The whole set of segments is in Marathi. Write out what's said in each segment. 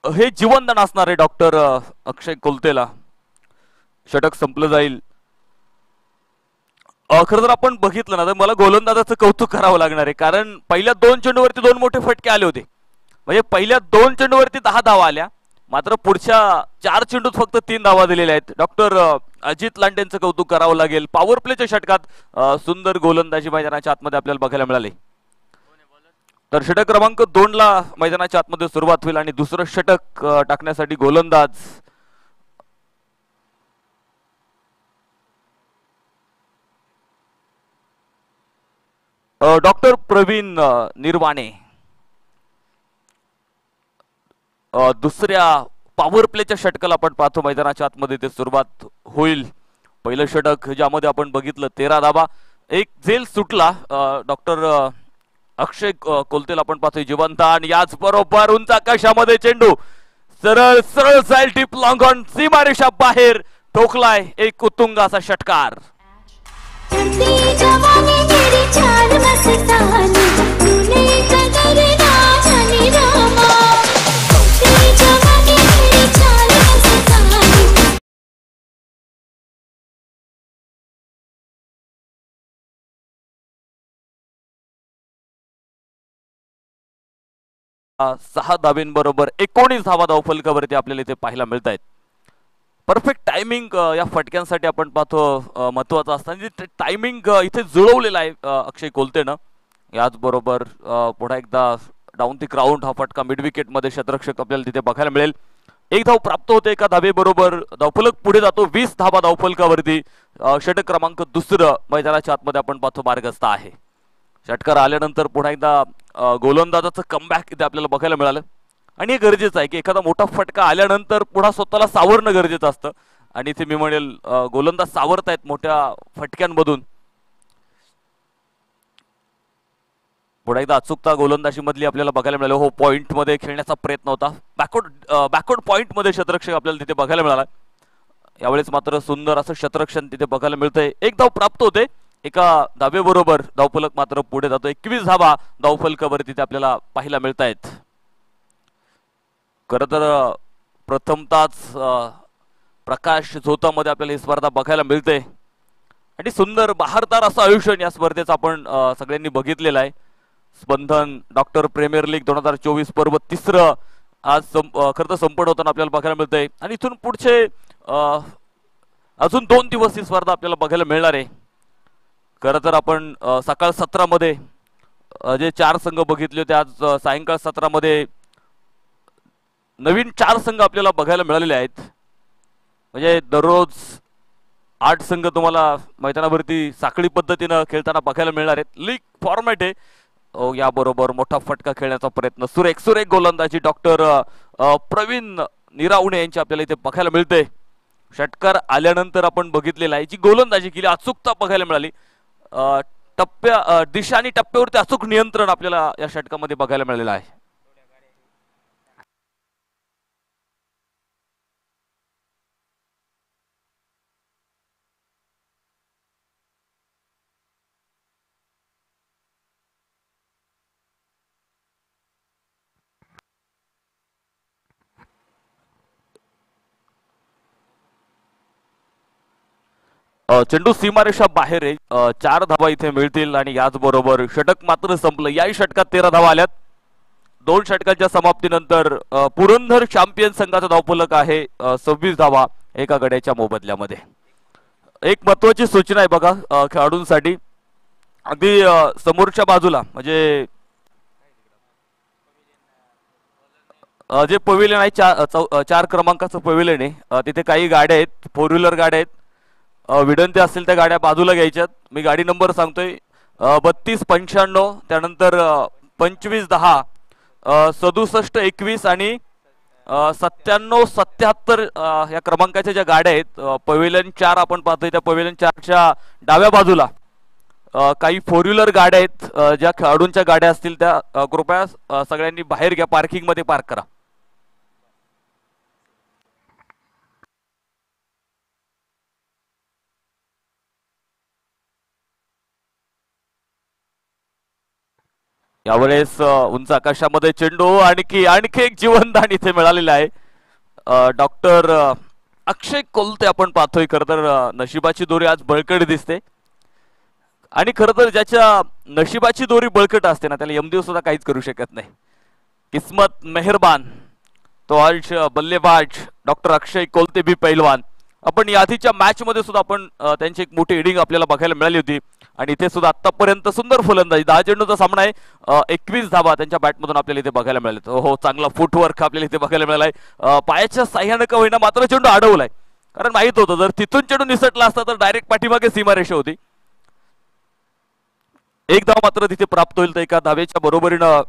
हे जीवनदान असणार आहे डॉक्टर अक्षय कोलतेला. षटक संपलं जाईल. खरं तर आपण बघितलं ना तर मला गोलंदाजाचं कौतुक करावं लागणार आहे, कारण पहिल्या 2 चेंडूवरती 2 मोठे फटके आले होते. म्हणजे पहिल्या 2 चेंडूवरती 10 धावा आल्या, मात्र पुढच्या 4 चेंडूत फक्त 3 धावा दिलेल्या आहेत. डॉक्टर अजित लांडेंचं कौतुक करावं लागेल. पॉवर प्लेच्या षटकात सुंदर गोलंदाजी मैदानाच्या आतमध्ये आपल्याला बघायला मिळाली. तर षटक क्रमांक 2ला मैदानाच्या आतमध्ये सुरुवात होईल आणि दुसरं षटक टाकण्यासाठी गोलंदाज डॉक्टर प्रवीण निर्वाणे. दुसऱ्या पॉवर प्लेच्या षटकाला आपण पाहतो मैदानाच्या आतमध्ये ते सुरुवात होईल. पहिलं षटक ज्यामध्ये आपण बघितलं 13 धावा, एक झेल सुटला. डॉक्टर अक्षय कोलतेला आपण पाहतोय जिवंत आणि याच बरोबर उंच आकाशामध्ये चेंडू सरळ सरळ जाईल टीप लॉंग ऑन सीमारेषा बाहेर ठोकलाय. एक उत्तुंग असा षटकार. सहा धाब्यांबरोबर 19 धावा धावफलकावरती आपल्याला इथे पाहायला मिळत आहेत. परफेक्ट टायमिंग या फटक्यांसाठी आपण पाहतो महत्वाचं असतं. टायमिंग इथे जुळवलेला आहे अक्षय कोलतेनं. याचबरोबर पुन्हा एकदा डाऊन द ग्राउंड हा फटका मिड विकेट मध्ये क्षेत्ररक्षक आपल्याला तिथे बघायला मिळेल. 1 धाव प्राप्त होते. एका धाबेबरोबर धावफलक पुढे जातो. 20 धावा धावफलकावरती. षटक क्रमांक दुसरं मैदानाच्या आतमध्ये आपण पाहतो मार्गस्थ आहे. षटकार आल्यानंतर पुन्हा एकदा गोलंदाजाचं कमबॅक इथे आपल्याला बघायला मिळालं आणि हे गरजेचं आहे की एखादा मोठा फटका आल्यानंतर पुन्हा स्वतःला सावरणं गरजेचं असतं आणि इथे मी म्हणेल गोलंदाज सावरत आहेत मोठ्या फटक्यांमधून. पुन्हा एकदा अचूकता गोलंदाजी मधली आपल्याला बघायला मिळालं. हो, पॉइंट मध्ये खेळण्याचा प्रयत्न होता. बॅकवर्ड पॉइंट मध्ये क्षेत्ररक्षक आपल्याला तिथे बघायला मिळाला. यावेळेस मात्र सुंदर असं क्षेत्ररक्षण तिथे बघायला मिळतंय. 1 धाव प्राप्त होते. एका धाबेबरोबर धावफलक मात्र पुढे जातो. 21 धावा धावफलकावर तिथे आपल्याला पाहायला मिळत आहेत. खरं तर प्रथमताच प्रकाश झोतामध्ये आपल्याला ही स्पर्धा बघायला मिळते आणि सुंदर बहारदार असं आयुष्य या स्पर्धेचं आपण सगळ्यांनी बघितलेलं आहे. स्पंदन डॉक्टर प्रीमियर लीग 2024 पर्व तिसरं आज खरं तर संपन्न होताना आपल्याला बघायला मिळतंय आणि इथून पुढचे अजून 2 दिवस ही स्पर्धा आपल्याला बघायला मिळणार आहे. खरं तर आपण सकाळ 17मध्ये जे 4 संघ बघितले होते, आज सायंकाळ 17मध्ये नवीन 4 संघ आपल्याला बघायला मिळालेले आहेत. म्हणजे दररोज 8 संघ तुम्हाला मैदानावरती साखळी पद्धतीनं खेळताना बघायला मिळणार आहेत. लीग फॉर्मॅट आहे. याबरोबर मोठा फटका खेळण्याचा प्रयत्न, सुरेख सुरेख गोलंदाजी डॉक्टर प्रवीण निरावणे यांची आपल्याला इथे बघायला मिळते. षटकार आल्यानंतर आपण बघितलेला आहे जी गोलंदाजी केली अचूकता बघायला मिळाली. दिशा आणि टप्प्यावरती अचूक नियंत्रण आपल्याला या षटकामध्ये बघायला मिळालेलं आहे. चेंडू सीमारेषा बाहेर आहे. 4 धावा इथे मिळतील आणि याचबरोबर षटक मात्र संपलं. याही षटकात 13 धावा आल्यात. 2 षटकांच्या समाप्तीनंतर पुरंदर चॅम्पियन संघाचा धावफलक आहे 26 धावा एका गड्याच्या मोबदल्यामध्ये. एक महत्वाची सूचना आहे बघा खेळाडूंसाठी. अगदी समोरच्या बाजूला म्हणजे जे पवेलियन आहे 4 क्रमांकाचं पवेलियन आहे तिथे काही गाड्या आहेत, 4 व्हीलर गाड्या आहेत. विनंती असतील त्या गाड्या बाजूला घ्यायच्यात. मी गाडी नंबर सांगतोय 3295, त्यानंतर 2510, 6721 आणि 9777 या क्रमांकाच्या ज्या गाड्या आहेत. पवेलियन 4 आपण पाहतोय त्या पवेलियन 4च्या डाव्या बाजूला काही 4 व्हीलर गाड्या आहेत. ज्या खेळाडूंच्या गाड्या असतील त्या कृपया सगळ्यांनी बाहेर घ्या, पार्किंग मध्ये पार्क करा. यावेळेस उंच आकाशामध्ये चेंडू आणखी एक जीवनदान इथे मिळालेलं आहे. डॉक्टर अक्षय कोलते आपण पाहतोय. खरं तर नशिबाची दोरी आज बळकट दिसते आणि खरं तर ज्याच्या नशिबाची दोरी बळकट असते ना त्याला यमदेव सुद्धा काहीच करू शकत नाही. किस्मत मेहरबान तो आज बल्लेबाज डॉक्टर अक्षय कोलते भी पैलवान. आपण यादीच्या मॅच मध्ये सुद्धा आपण त्यांची एक मोठी इनिंग आपल्याला बघायला मिळाली होती आणि इथे सुद्धा आतापर्यंत सुंदर फलंदाजी 10 चेंडूचा सामना आहे. 21 धावा त्यांच्या बॅटमधून आपल्याला इथे बघायला मिळाले. हो चांगला फुटवर्क आपल्याला इथे बघायला मिळालाय. पायाच्या साह्यानं का होईना मात्र चेंडू अडवलाय कारण माहित होतं जर तिथून चेंडू निसटला असता तर डायरेक्ट पाठीमागे सीमारेषा होती. एक धाव मात्र तिथे प्राप्त होईल तर एका धावेच्या बरोबरीनं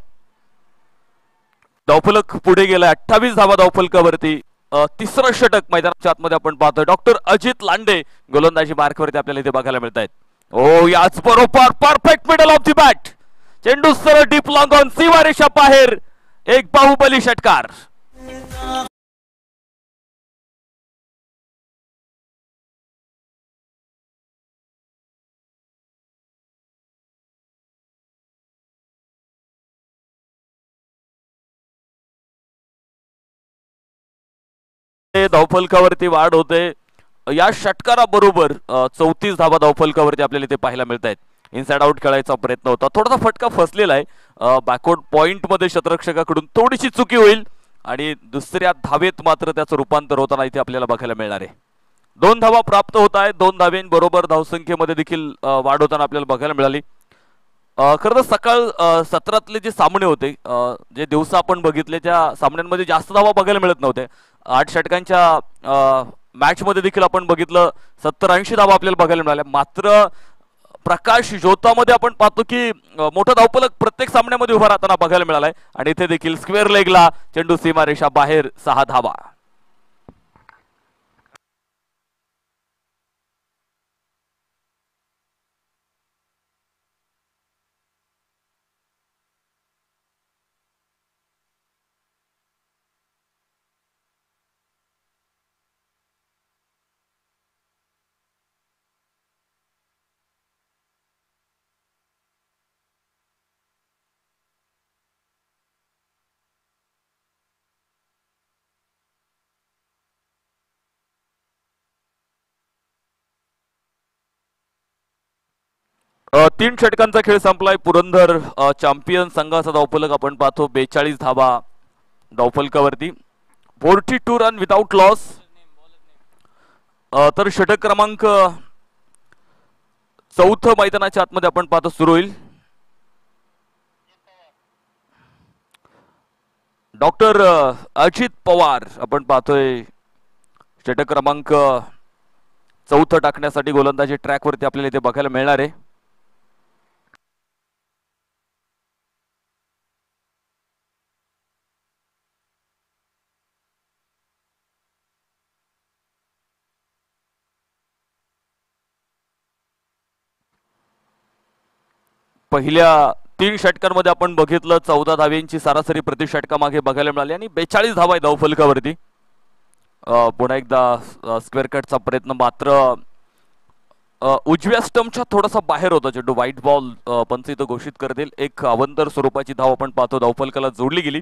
धावफलक पुढे गेलाय. 28 धावा धावफलकावरती. तिसरं षटक मैदानाच्या आतमध्ये आपण पाहतोय. डॉक्टर अजित लांडे गोलंदाजी मार्कवरती आपल्याला इथे बघायला मिळत आहेत. ओ याच बरोबर perfect middle of the bat. चेंडू सरळ डीप लॉंग ऑन सीमारेषा बाहेर. एक बाहुबली षटकार. धावफलकावरती वाढ होते. या षटकाराबरोबर 34 धावा धावफलकावरती आपल्याला इथे पाहायला मिळत आहेत. इनसाइड आउट खेळायचा प्रयत्न होता. थोडासा फटका फसलेला आहे. बॅकवर्ड पॉइंट मध्ये क्षेत्ररक्षकाकडून थोडीशी चुकी होईल आणि दुसऱ्या धावेत मात्र त्याचं रूपांतर होताना इथे आपल्याला बघायला मिळणार आहे. 2 धावा प्राप्त होत आहेत. 2 धावेंबरोबर धावसंख्येमध्ये देखील वाढ होताना आपल्याला बघायला मिळाली. खरं तर सकाळ सत्रातले जे सामने होते जे दिवस आपण बघितले त्या सामन्यांमध्ये जास्त धावा बघायला मिळत नव्हते. 8 षटकांच्या मॅच मध्ये देखील आपण बघितलं 70-80 धावा आपल्याला बघायला मिळाल्या. मात्र प्रकाश जोतामध्ये आपण पाहतो की मोठा धावफलक प्रत्येक सामन्यामध्ये उभा राहताना बघायला मिळालाय आणि इथे देखील स्क्वेअर लेगला चेंडू सीमारेषा बाहेर. 6 धावा. तीन षटकांचा खेळ संपलाय. पुरंदर चॅम्पियन संघाचा धावफलक आपण पाहतो 42 धावा धावफलकावरती. 42 रन विदाउट लॉस. तर षटक क्रमांक 4 मैदानाच्या आतमध्ये आपण पाहतो सुरू होईल. डॉक्टर अजित पवार आपण पाहतोय षटक क्रमांक 4 टाकण्यासाठी गोलंदाजी ट्रॅकवरती आपल्याला इथे बघायला मिळणार आहे. पहिल्या 3 षटकांमध्ये आपण बघितलं 14 धाव्यांची सरासरी प्रति षटकामागे बघायला मिळाली आणि 42 धावा आहे धावफलकावरती. पुन्हा एकदा स्क्वेअर कटचा प्रयत्न मात्र उजव्या स्टंपच्या थोडासा बाहेर होता चेंडू. व्हाईट बॉल पंच इथं घोषित करतील. एक अवंतर स्वरूपाची धाव आपण पाहतो धावफलकाला जोडली गेली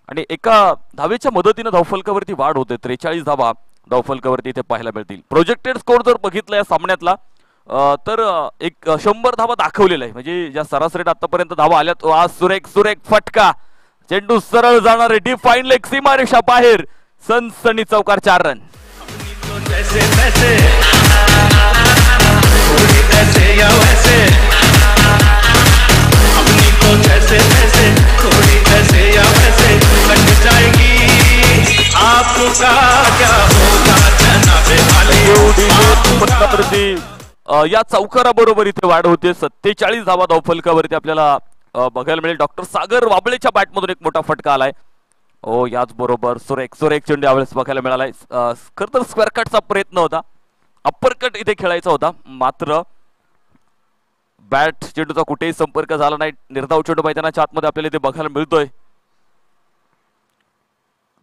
आणि एका धावेच्या मदतीने धावफलकावरती वाढ होते. 43 धावा धावफलकावरती इथे पाहायला मिळतील. प्रोजेक्टेड स्कोर जर बघितला या सामन्यातला तर एक 100 धावा दाखवलेला आहे. म्हणजे ज्या सरासरी आतापर्यंत धावा आल्यात. आज सुरेख सुरेख फटका. चेंडू सरळ जाणारे डिफाईन लेग सीमारेषा बाहेर. सनसनी चौकार 4 रन. या चौकाराबरोबर इथे वाढ होते. 47 धावा धावफलकावरती आपल्याला बघायला मिळेल. डॉक्टर सागर वाबळेच्या बॅटमधून एक मोठा फटका आलाय. ओ याच बरोबर सुरेख सुरेख चेंडू यावेळेस बघायला मिळालाय. खरं तर स्क्वेअर कटचा प्रयत्न होता. अप्पर कट इथे खेळायचा होता मात्र बॅट चेंडूचा कुठेही संपर्क झाला नाही. निर्धाव चेंडू मैदानाच्या आतमध्ये आपल्याला इथे बघायला मिळतोय.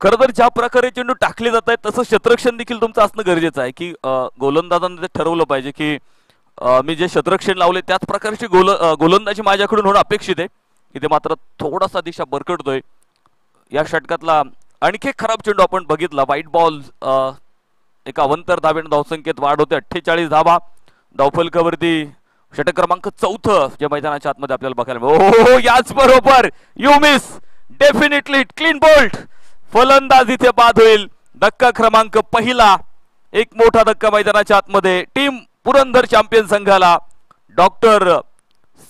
खरं तर ज्या प्रकारे चेंडू टाकले जात आहेत तसं क्षेत्ररक्षण देखील तुमचं असणं गरजेचं आहे की गोलंदाजांनी ठरवलं पाहिजे की मी जे क्षेत्ररक्षण लावले त्याच प्रकारची गोलंदाजी माझ्याकडून होणं अपेक्षित आहे. इथे मात्र थोडासा दिशा बरकटतोय. या षटकातला आणखी एक खराब चेंडू आपण बघितला, वाईट बॉल. एका अवंतर धावेने धावसंख्येत वाढ होते, 48 धावा धावफलकावरती. षटक क्रमांक 4 जे मैदानाच्या आतमध्ये आपल्याला बघायला मिळेल. याच बरोबर you miss, definitely clean bolt. फलंदाज इथे बाद होईल. धक्का क्रमांक पहिला, एक मोठा धक्का मैदानाच्या आतमध्ये टीम पुरंदर चॅम्पियन संघाला. डॉक्टर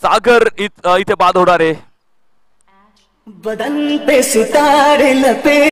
सागर इथे बाद होणार आहे. बदन पे सितारे लपे.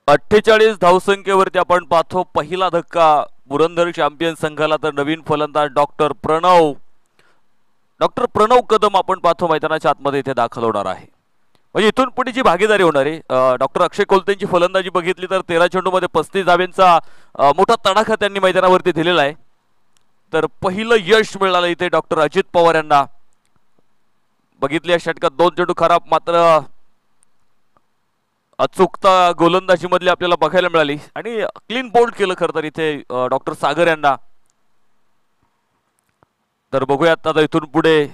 48 धावसंख्येवरती आपण पाहतो पहिला धक्का पुरंदर चॅम्पियन संघाला. तर नवीन फलंदाज डॉक्टर प्रणव कदम आपण पाहतो मैदानाच्या आतमध्ये इथे दाखल होणार आहे. म्हणजे इथून पुढे जी भागीदारी होणार आहे, डॉक्टर अक्षय कोलतेंची फलंदाजी बघितली तर 13 चेंडूमध्ये 35 धाव्यांचा मोठा तडाखा त्यांनी मैदानावरती दिलेला आहे. तर पहिलं यश मिळालं इथे डॉक्टर अजित पवार यांना. बघितली या षटकात 2 चेंडू खराब, मात्र अचूकता गोलंदाजी मधली आपल्याला बघायला मिळाली आणि क्लीन बोल्ड केलं खरं तर इथे डॉक्टर सागर यांना. तर बघूयात आता इथून पुढे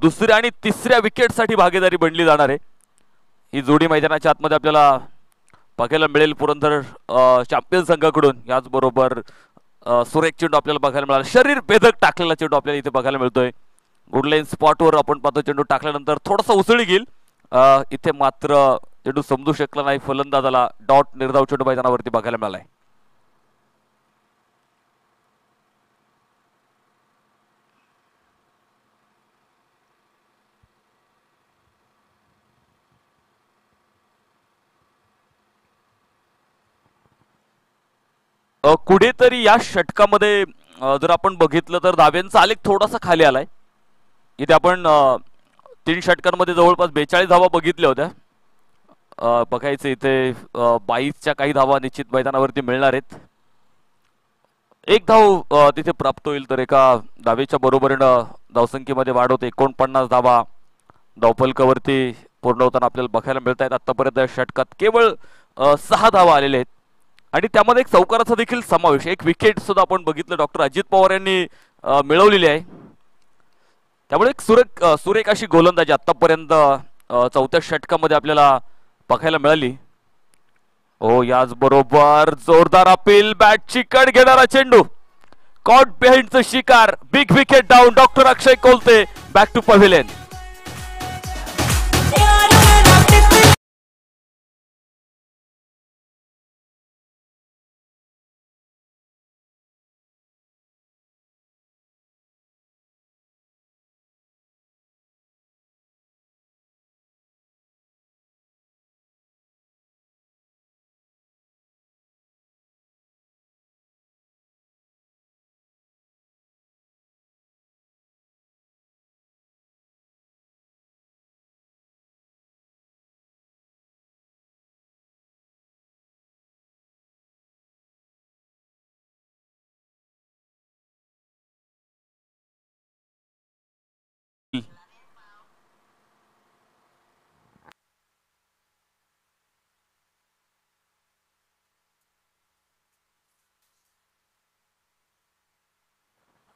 दुसऱ्या आणि तिसऱ्या विकेटसाठी भागीदारी बनली जाणार आहे. ही जोडी मैदानाच्या आतमध्ये आपल्याला बघायला मिळेल पुरंदर चॅम्पियन संघाकडून. याचबरोबर सुरेख चेंडू आपल्याला बघायला मिळाला, शरीर भेदक टाकलेला चेंडू आपल्याला इथे बघायला मिळतोय. गुडलाईन स्पॉटवर आपण पाहतो चेंडू टाकल्यानंतर थोडासा उसळी घेईल, इथे मात्र चेंडू समजू शकला नाही फलंदाजाला. डॉट निर्धाव चेंडू मैदानावरती बघायला मिळालाय. कुठेतरी या षटकामध्ये जर आपण बघितलं तर धाव्यांचा आलेख थोडासा खाली आलाय. इथे आपण 3 षटकांमध्ये जवळपास 42 धावा बघितल्या होत्या. बघायचं इथे 22च्या काही धावा निश्चित मैदानावरती मिळणार आहेत. एक धाव तिथे प्राप्त होईल तर एका धावेच्या बरोबरीनं धावसंख्येमध्ये वाढ होते. 49 धावा धावफलकावरती पूर्ण होताना आपल्याला बघायला मिळत आहेत. आतापर्यंत षटकात केवळ 6 धावा आलेल्या आहेत आणि त्यामध्ये एक चौकाराचा देखील समावेश. एक विकेट सुद्धा आपण बघितलं डॉक्टर अजित पवार यांनी मिळवलेली आहे. त्यामुळे एक सुरेख अशी गोलंदाजी आतापर्यंत 4थ्या षटकामध्ये आपल्याला बघायला मिळाली. याच बरोबर जोरदार अपील, बॅटची कड घेणारा चेंडू, कॉट बिहाइंडचं शिकार, big wicket down. Doctor Akshay Kolte back to pavilion.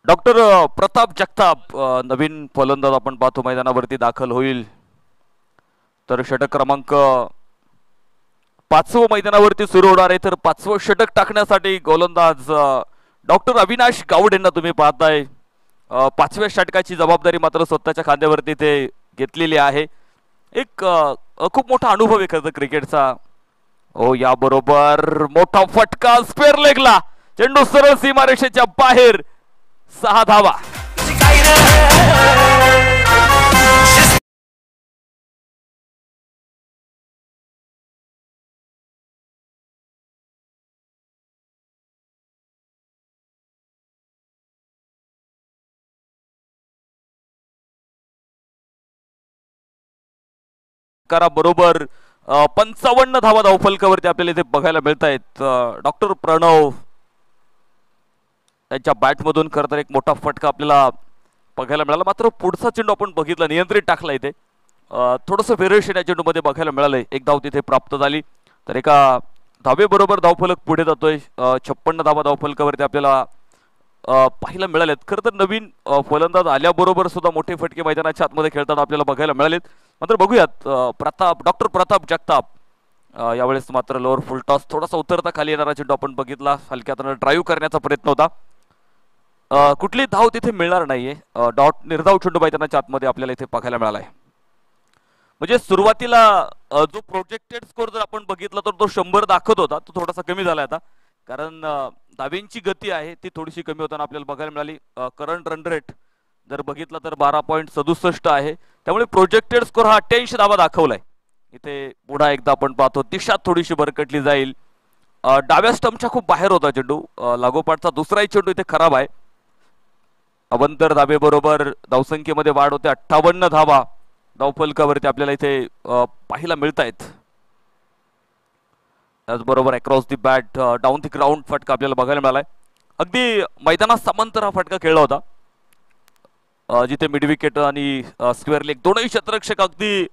Doctor Pratap Jagtap नवीन फलंदाज आपण पाहतो मैदानावरती दाखल होईल. तर षटक क्रमांक 5 मैदानावरती सुरू होणार आहे. तर 5वं षटक टाकण्यासाठी गोलंदाज डॉक्टर अविनाश गावड यांना तुम्ही पाहताय. 5व्या षटकाची जबाबदारी मात्र स्वतःच्या खांद्यावरती ते घेतलेली आहे. एक खूप मोठा अनुभव आहे खरं क्रिकेटचा. ओ याबरोबर मोठा फटका स्क्वेअर लेगला, चेंडू सरळ सीमारेषेच्या बाहेर, 6 धावा. करा बरोबर 55 धावा धावफलकावरती आपल्याला इथे बघायला मिळत आहेत. डॉक्टर प्रणव त्यांच्या बॅटमधून खरं तर एक मोठा फटका आपल्याला बघायला मिळाला. मात्र पुढचा चेंडू आपण बघितला, नियंत्रित टाकला इथे. थोडंसं व्हेरिएशन या चेंडूमध्ये बघायला मिळालंय. एक धाव तिथे प्राप्त झाली, तर एका धावेबरोबर धावफलक पुढे जातोय. 56 धावा धावफलकावरती आपल्याला पाहायला मिळालेत. खरं तर नवीन फलंदाज आल्याबरोबर सुद्धा मोठे फटके मैदानाच्या आतमध्ये खेळताना आपल्याला बघायला मिळालेत. मात्र बघूयात, डॉक्टर प्रताप जगताप यावेळेस मात्र लोअर फुल टॉस, थोडासा उतरता खाली येणारा चेंडू आपण बघितला. हलक्या हाताने ड्राईव्ह करण्याचा प्रयत्न होता. कुठली धाव तिथे मिळणार नाहीये. डॉट निर्धाव चेंडू मैदानाच्या आतमध्ये आपल्याला इथे बघायला मिळाला आहे. म्हणजे सुरुवातीला जो प्रोजेक्टेड स्कोर जर आपण बघितला तर तो 100 दाखवत होता, तो थोडासा कमी झाला आता, कारण धावेंची गती आहे ती थोडीशी कमी होताना आपल्याला बघायला मिळाली. करंट रन रेट जर बघितला तर 12.67 आहे, त्यामुळे प्रोजेक्टेड स्कोर हा 88 धावा दाखवलाय. इथे पुन्हा एकदा आपण पाहतो दिशा थोडीशी भरकटली जाईल. डाव्या स्टंपच्या खूप बाहेर होता चेंडू. लागोपाठचा दुसराही चेंडू इथे खराब आहे. अवंतर धाबे बरोबर धावसंख्येमध्ये वाढ होते. 58 धावा धावफलकावरती आपल्याला इथे पाहायला मिळत आहेत. त्याचबरोबर across the bat down the ground फटका आपल्याला बघायला मिळालाय. अगदी मैदानात समांतर हा फटका खेळला होता, जिथे मिड विकेट आणि स्क्वेअर लेग दोनही क्षेत्ररक्षक अगदी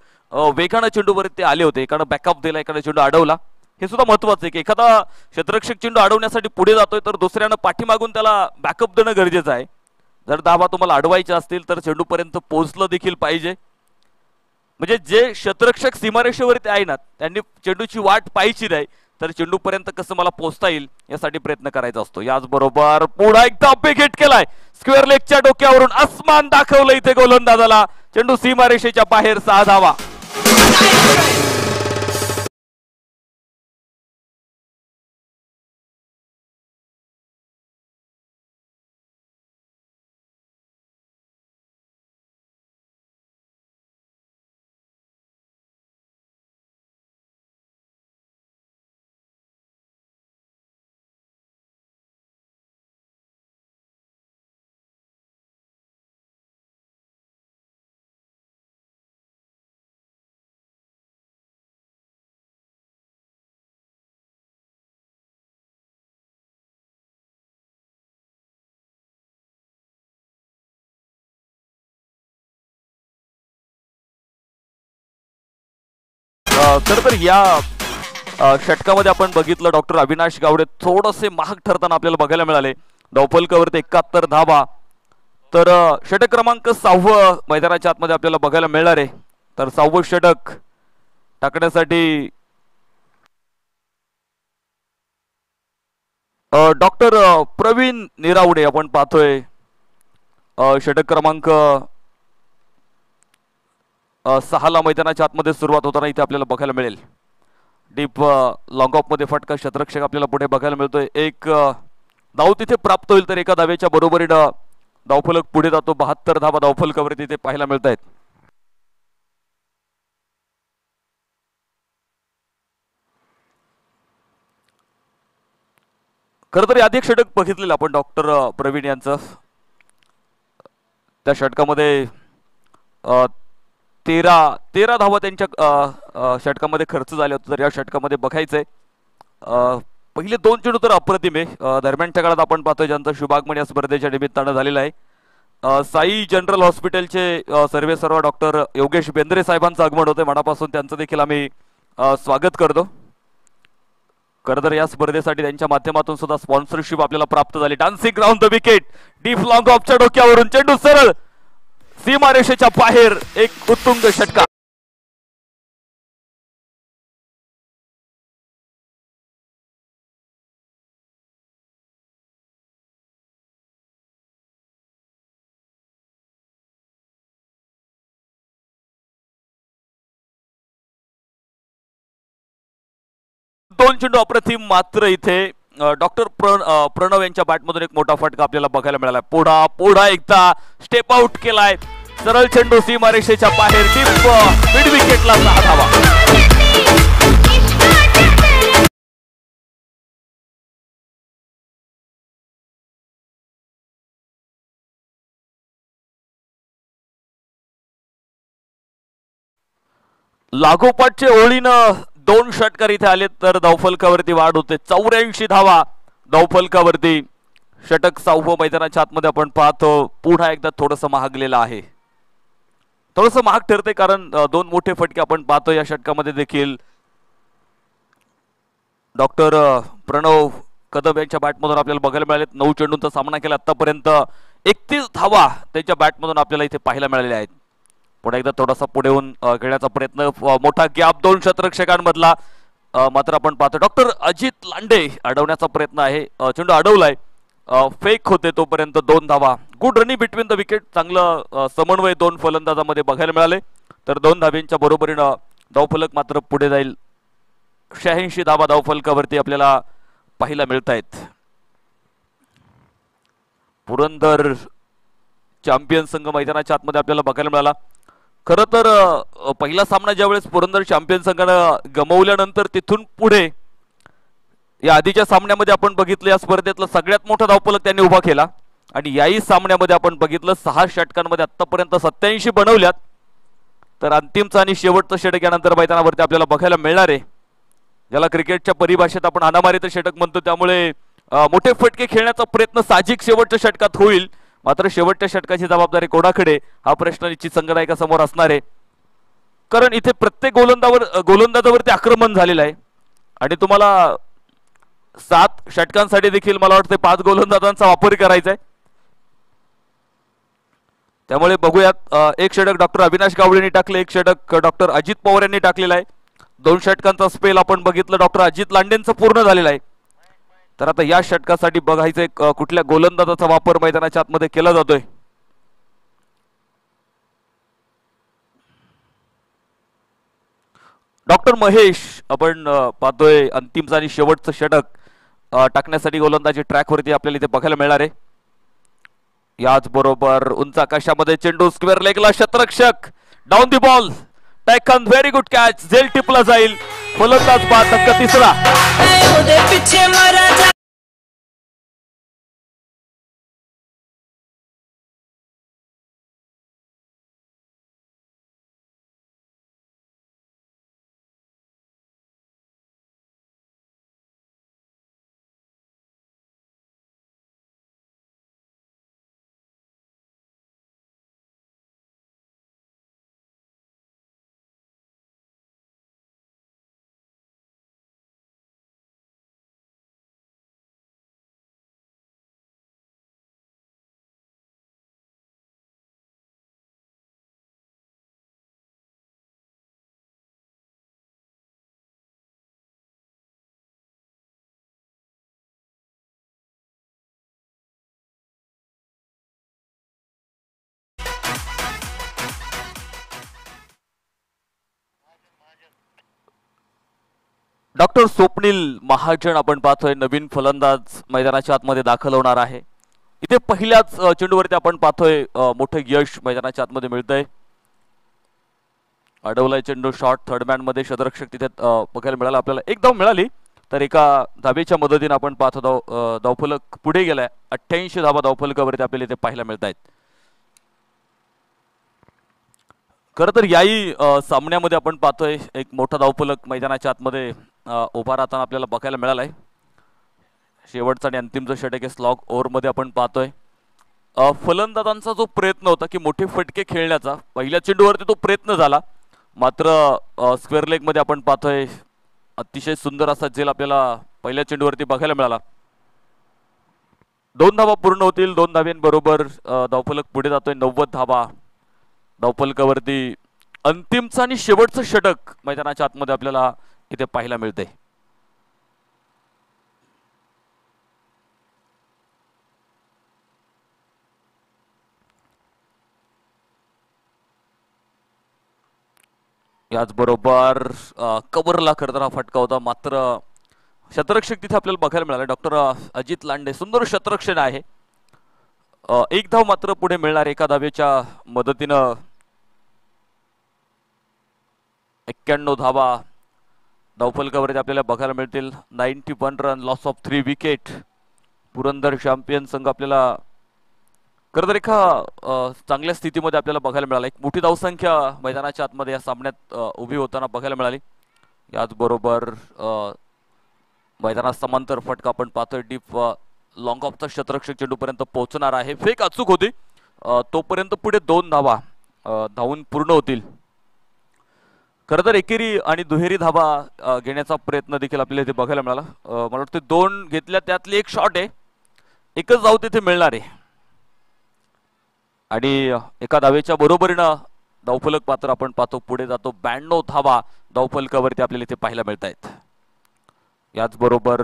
वेगाने चेंडूवरती आले होते. एकानं बॅकअप दिला, एकानं चेंडू अडवला. हे सुद्धा महत्वाचं आहे की एखादा क्षेत्ररक्षक चेंडू अडवण्यासाठी पुढे जातोय तर दुसऱ्यानं पाठीमागून त्याला बॅकअप देणं गरजेचं आहे. जर धावा तुम्हाला अडवायच्या असतील तर चेंडूपर्यंत पोहोचलं देखील पाहिजे. म्हणजे जे क्षेत्ररक्षक सीमारेषेवरती आहे ना, त्यांनी चेंडूची वाट पाहायची नाही, तर चेंडूपर्यंत कसं मला पोहोचता येईल यासाठी प्रयत्न करायचा असतो. याचबरोबर पुन्हा एकदा बिग हिट केलाय, स्क्वेअर लेगच्या डोक्यावरून आसमान दाखवलं इथे गोलंदाजाला. चेंडू सीमारेषेच्या बाहेर, 6 धावा. खर तर या षटकामध्ये आपण बघितलं डॉक्टर अविनाश गावडे थोडेसे महाग ठरताना आपल्याला बघायला मिळाले. धावफलकावरती 71 धावा, तर षटक क्रमांक 6 मैदानाच्या आतमध्ये आपल्याला बघायला मिळणार आहे. तर 6वं षटक टाकण्यासाठी डॉक्टर प्रवीण निरावडे आपण पाहतोय. षटक क्रमांक 6ला मैदानाच्या आतमध्ये सुरुवात होताना इथे आपल्याला बघायला मिळेल. डीप लॉंग ऑफ मध्ये फटका क्षेत्ररक्षक आपल्याला पुढे बघायला मिळतोय. एक धाव तिथे प्राप्त होईल तर एका धावेच्या बरोबरीनं धावफलक पुढे जातो. 72 धावा धावफलकावर तिथे पाहायला मिळत आहेत. खरं तर आधी एक षटक बघितलेलं आपण डॉक्टर प्रवीण यांचं. त्या षटकामध्ये 13 धावा त्यांच्या षटकामध्ये खर्च झाले होते. तर या षटकामध्ये बघायचंय पहिले 2 चेंडू तर अप्रतिम आहे. दरम्यानच्या काळात आपण पाहतोय ज्यांचा शुभागमन या स्पर्धेच्या निमित्तानं झालेला आहे. साई जनरल हॉस्पिटलचे सर्वे सर्व डॉक्टर योगेश बेंद्रे साहेबांचं आगमन होतं. मनापासून त्यांचं देखील आम्ही स्वागत करतो. खरं तर या स्पर्धेसाठी त्यांच्या माध्यमातून सुद्धा स्पॉन्सरशिप आपल्याला प्राप्त झाली. Dancing round the wicket, deep long ऑफच्या डोक्यावरून चेंडू सरळ सीमारेषेच्या बाहेर, एक उत्तुंग षटका. दोन चेंडू अप्रतिम, मात्र इथे डॉक्टर प्रणव यांच्या बॅटमधून एक मोठा फटका आपल्याला बघायला मिळाला. पुढा एकदा स्टेप आउट केलाय, सरळ चेंडू सीमारेषेच्या बाहेर, डीप मिड विकेटला 6 धावा. लागोपाठचे ओळीनं 2 षटकार इथे आले तर धावफलकावरती वाढ होते. 84 धावा धावफलकावरती. षटक 6वं मैदानाच्या आतमध्ये आपण पाहतो. पुन्हा एकदा थोडंसं महागलेलं आहे, थोडंसं महाग ठरते, कारण 2 मोठे फटके आपण पाहतो या षटकामध्ये देखील. डॉक्टर प्रणव कदम यांच्या बॅटमधून आपल्याला बघायला मिळाले. 9 चेंडूंचा सामना केला आतापर्यंत. 31 धावा त्यांच्या बॅटमधून आपल्याला इथे पाहायला मिळालेल्या आहेत. पुन्हा एकदा थोडासा पुढे येऊन खेळण्याचा प्रयत्न, मोठा गॅप 2 क्षेत्ररक्षकांमधला, मात्र आपण पाहतो डॉक्टर अजित लांडे अडवण्याचा प्रयत्न आहे. चेंडू अडवलाय, फेक होते तोपर्यंत 2 धावा. Good running between the wicket, चांगलं समन्वय 2 फलंदाजामध्ये बघायला मिळाले. तर 2 धाब्यांच्या बरोबरीनं धावफलक मात्र पुढे जाईल. 86 धावा धावफलकावरती आपल्याला पाहायला मिळत आहेत. पुरंदर चॅम्पियन संघ मैदानाच्या आतमध्ये आपल्याला बघायला मिळाला. खरं तर पहिला सामना ज्यावेळेस पुरंदर चॅम्पियन संघानं गमावल्यानंतर तिथून पुढे या आधीच्या सामन्यामध्ये आपण बघितलं या स्पर्धेतला सगळ्यात मोठा धावफलक त्यांनी उभा केला. आणि याही सामन्यामध्ये आपण बघितलं 6 षटकांमध्ये आतापर्यंत 87 बनवल्यात. तर अंतिमचा आणि शेवटचं षटक यानंतर मैदानावरती आपल्याला बघायला मिळणार आहे, ज्याला क्रिकेटच्या परिभाषेत आपण हाणामारीचं षटक म्हणतो. त्यामुळे मोठे फटके खेळण्याचा प्रयत्न साहजिक शेवटच्या षटकात होईल. मात्र शेवटच्या षटकाची जबाबदारी कोणाकडे हा प्रश्न निश्चित संघनायकासमोर असणार आहे, कारण इथे प्रत्येक गोलंदाजावरती आक्रमण झालेलं आहे. आणि तुम्हाला 7 षटकांसाठी देखील मला वाटतं 5 गोलंदाजांचा वापर करायचा आहे. त्यामुळे बघूयात. एक षटक डॉक्टर अविनाश गावडेंनी टाकले, एक षटक डॉक्टर अजित पवार यांनी टाकलेला आहे. 2 षटकांचा स्पेल आपण बघितलं डॉक्टर अजित लांडेंचं पूर्ण झालेला आहे. तर आता या षटकासाठी बघायचंय कुठल्या गोलंदाजाचा वापर मैदानाच्या आतमध्ये केला जातोय. डॉक्टर महेश आपण पाहतोय अंतिमचा आणि शेवटचं षटक टाकण्यासाठी गोलंदाजी ट्रॅकवरती आपल्याला इथे बघायला मिळणार आहे. याच बरोबर उंच आकाशामध्ये चेंडू स्क्वेअर लेगला, क्षेत्ररक्षक down the ball, taken, very good catch, झेल टिपला जाईल. फलंदाज बाद, धक्का 3रा. डॉक्टर स्वप्नील महाजन आपण पाहतोय नवीन फलंदाज मैदानाच्या आतमध्ये दाखल होणार आहे. इथे पहिल्याच चेंडूवरती आपण पाहतोय मोठे यश मैदानाच्या आतमध्ये मिळतंय. अडवलाय चेंडू, शॉट थर्ड मॅन मध्ये, क्षेत्ररक्षक तिथे बघायला मिळाला. आपल्याला एक धाव मिळाली, तर एका धाबेच्या मदतीने आपण पाहतो धावफलक पुढे गेलाय. 88 धावा धावफलकावरती आपल्याला इथे पाहायला मिळत आहेत. खरं तर याही सामन्यामध्ये आपण पाहतोय एक मोठा धावफलक मैदानाच्या आतमध्ये उभा राहताना आपल्याला बघायला मिळालाय. शेवटचा आणि अंतिमचं षटक स्लॉग ओव्हरमध्ये आपण पाहतोय. फलंदाजांचा जो प्रयत्न होता की मोठे फटके खेळण्याचा, पहिल्या चेंडूवरती तो प्रयत्न झाला, मात्र स्क्वेअर लेग मध्ये आपण पाहतोय अतिशय सुंदर असा झेल आपल्याला पहिल्या चेंडूवरती बघायला मिळाला. 2 धावा पूर्ण होतील. 2 धाव्यांबरोबर धावफलक पुढे जातोय. 90 धावा धावफलकावरती. अंतिमचा आणि शेवटचं षटक मैदानाच्या आतमध्ये आपल्याला इथे पाहायला मिळते. याचबरोबर कव्हरला खरं तर हा फटका होता, मात्र शतरक्षक तिथे आपल्याला बघायला मिळाला. डॉक्टर अजित लांडे, सुंदर शतरक्षण आहे. एक धाव मात्र पुढे मिळणार एका धावेच्या मदतीनं. 91 धावा धावफलकावरती आपल्याला बघायला मिळतील. 91 run, loss of 3 wicket. Purandar champion संघ आपल्याला खरं तर एका चांगल्या स्थितीमध्ये आपल्याला बघायला मिळाला. एक मोठी धावसंख्या मैदानाच्या आतमध्ये या सामन्यात उभी होताना बघायला मिळाली. याचबरोबर मैदानात समांतर फटका आपण पाहतोय. डीप लॉंग ऑफचा शतरक्षक चेंडूपर्यंत पोहोचणार आहे. फेक अचूक होती. तोपर्यंत पुढे 2 धावा धावून पूर्ण होतील. खरं तर एकेरी आणि दुहेरी धावा घेण्याचा प्रयत्न देखील आपल्याला इथे बघायला मिळाला. मला वाटतं 2 घेतल्या, त्यातली एक शॉट आहे. एकच धाव तिथे मिळणार आहे आणि एका धावेच्या बरोबरीनं धावफलक पात्र आपण पाहतो पुढे जातो. 92 धावा धावफलकावरती आपल्याला इथे पाहायला मिळत आहेत. याचबरोबर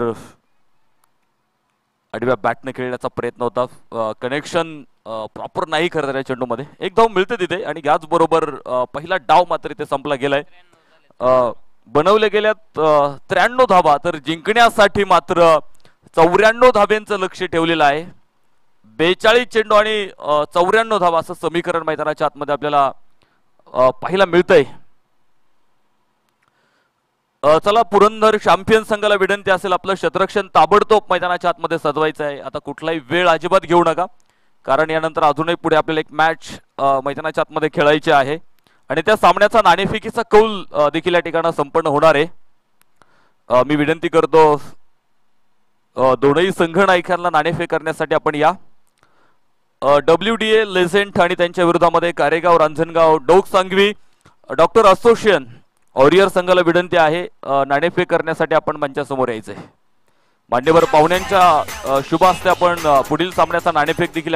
आडव्या बॅटने खेळण्याचा प्रयत्न होता. कनेक्शन प्रॉपर नाही खरं तर या चेंडूमध्ये. एक धाव मिळते तिथे आणि याचबरोबर पहिला डाव मात्र इथे संपला गेलाय. बनवले गेल्यात 93 धावा, तर जिंकण्यासाठी मात्र 94 धाब्यांचं लक्ष ठेवलेलं आहे. 42 चेंडू आणि 94 धावा असं समीकरण मैदानाच्या आतमध्ये आपल्याला पाहायला मिळतंय. चला, पुरंदर चॅम्पियन संघाला विनंती असेल, आपलं शतरक्षण ताबडतोब मैदानाच्या आतमध्ये सजवायचं आहे. आता कुठलाही वेळ अजिबात घेऊ नका, कारण यानंतर अजूनही पुढे आपल्याला एक मॅच मैदानाच्या आतमध्ये खेळायची आहे आणि त्या सामन्याचा नाणेफेकीचा कौल देखील या ठिकाणी संपन्न होणार आहे. मी विनंती करतो दोनही संघ नायकांना नाणेफेक करण्यासाठी आपण या. WDA लेझेंट आणि त्यांच्या विरोधामध्ये कारेगाव, रांजणगाव, डोक सांगवी, डॉक्टर असोसिएशन ऑरियर संघाला विनंती आहे नाणेफेक करण्यासाठी आपण मंचासमोर यायचंय. मान्यवर पाहुण्यांच्या शुभ हस्ते आपण पुढील सामन्याचा नाणेफेक देखील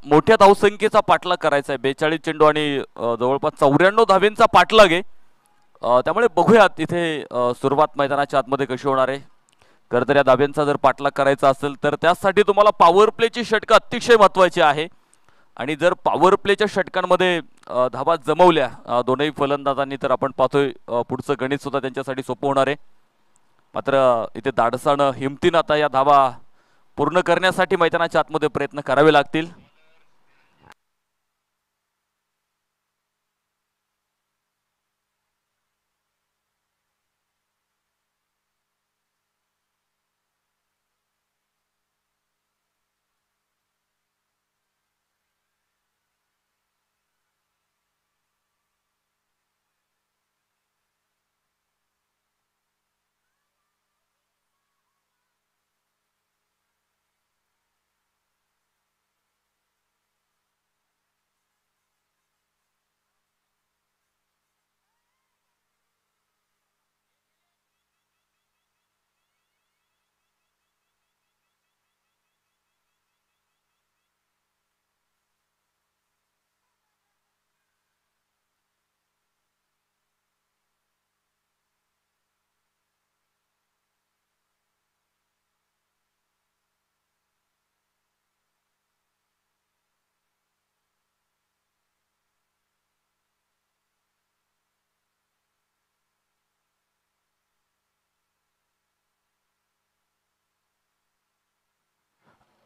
मोठ्या धावसंख्येचा पाठलाग करायचा आहे. 42 चेंडू आणि जवळपास 94 धावेंचा पाठलाग आहे. त्यामुळे बघूयात इथे सुरुवात मैदानाच्या आतमध्ये कशी होणार आहे. खरं तर या धाब्यांचा जर पाठलाग करायचा असेल तर त्यासाठी तुम्हाला पॉवर प्लेची षटकं अतिशय महत्त्वाची आहे आणि जर पॉवर प्लेच्या षटकांमध्ये धाबा जमवल्या दोनही फलंदाजांनी तर आपण पाहतोय पुढचं गणित सुद्धा त्यांच्यासाठी सोपं होणार आहे. मात्र इथे धाडसानं हिमतीनं आता या धाबा पूर्ण करण्यासाठी मैदानाच्या आतमध्ये प्रयत्न करावे लागतील.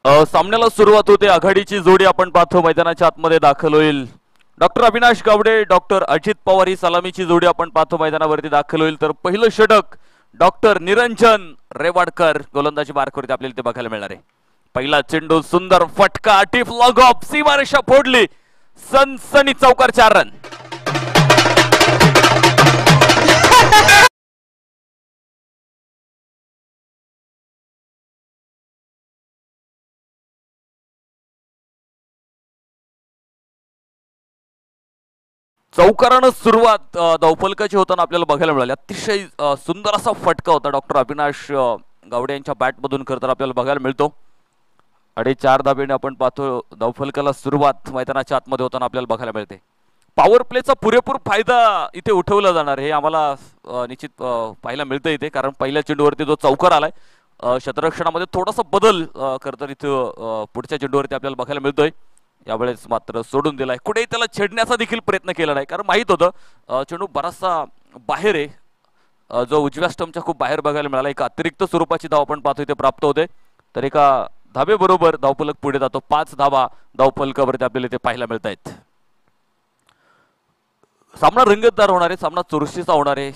सामन्याला सुरुवात होते. आघाडीची जोडी आपण पाहतो मैदानाच्या आतमध्ये दाखल होईल. डॉक्टर अविनाश गावडे, डॉक्टर अजित पवार ही सलामीची जोडी आपण पाहतो मैदानावरती दाखल होईल. तर पहिलं षटक डॉक्टर निरंजन रेवाडकर गोलंदाजी मार्कवरती आपल्याला ते बघायला मिळणार आहे. पहिला चेंडू सुंदर फटका, टिफ लॉग ऑफ, सीमारेषा फोडली, सनसनी चौकार, 4 रन. चौकारानं सुरुवात धावफलकाची होताना आपल्याला बघायला मिळाली. अतिशय सुंदर असा फटका होता डॉक्टर अविनाश गावडे यांच्या बॅटमधून खरं तर आपल्याला बघायला मिळतो. 4.5 धाबेने आपण पाहतो धावफलकाला सुरुवात मैदानाच्या आतमध्ये होताना आपल्याला बघायला मिळते. पॉवर प्लेचा पुरेपूर फायदा इथे उठवला जाणार हे आम्हाला निश्चित पाहायला मिळतं इथे. कारण पहिल्या चेंडूवरती जो चौकार आलाय, क्षेत्ररक्षणामध्ये थोडासा बदल खरं तर इथं पुढच्या चेंडूवरती आपल्याला बघायला मिळतोय. यावेळेस मात्र सोडून दिलाय. कुठेही त्याला छेडण्याचा देखील प्रयत्न केला नाही, कारण माहित होतं चेंडू बराचसा बाहेर आहे. जो उजव्या स्टंपच्या खूप बाहेर बघायला मिळाला. एक अतिरिक्त स्वरूपाची धाव आपण पाहतो इथे प्राप्त होते. तर एका धाबेबरोबर धावफलक पुढे जातो. 5 धावा धावफलकावरती आपल्याला इथे पाहायला मिळत आहेत. सामना रंगतदार होणार आहे, सामना चुरशीचा होणार आहे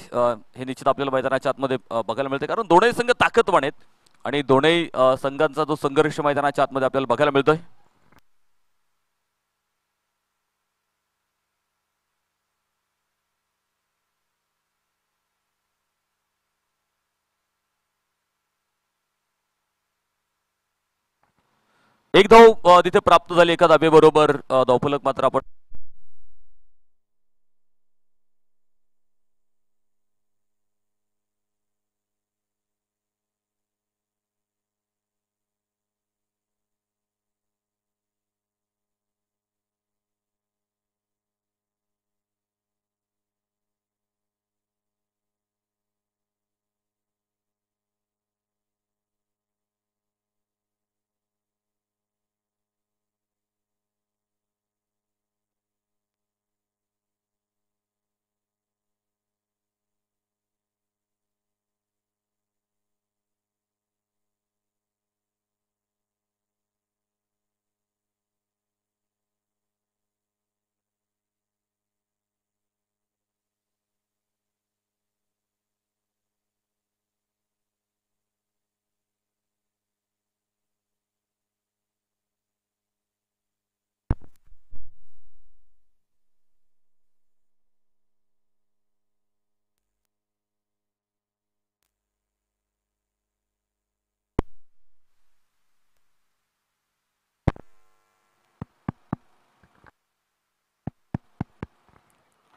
हे निश्चित आपल्याला मैदानाच्या आतमध्ये बघायला मिळते. कारण दोन्ही संघ ताकदवान आहेत आणि दोन्ही संघांचा जो संघर्ष मैदानाच्या आतमध्ये आपल्याला बघायला मिळतोय. एक धाव तिथे प्राप्त झाली एका धाबेबरोबर. धावफलक मात्र आपण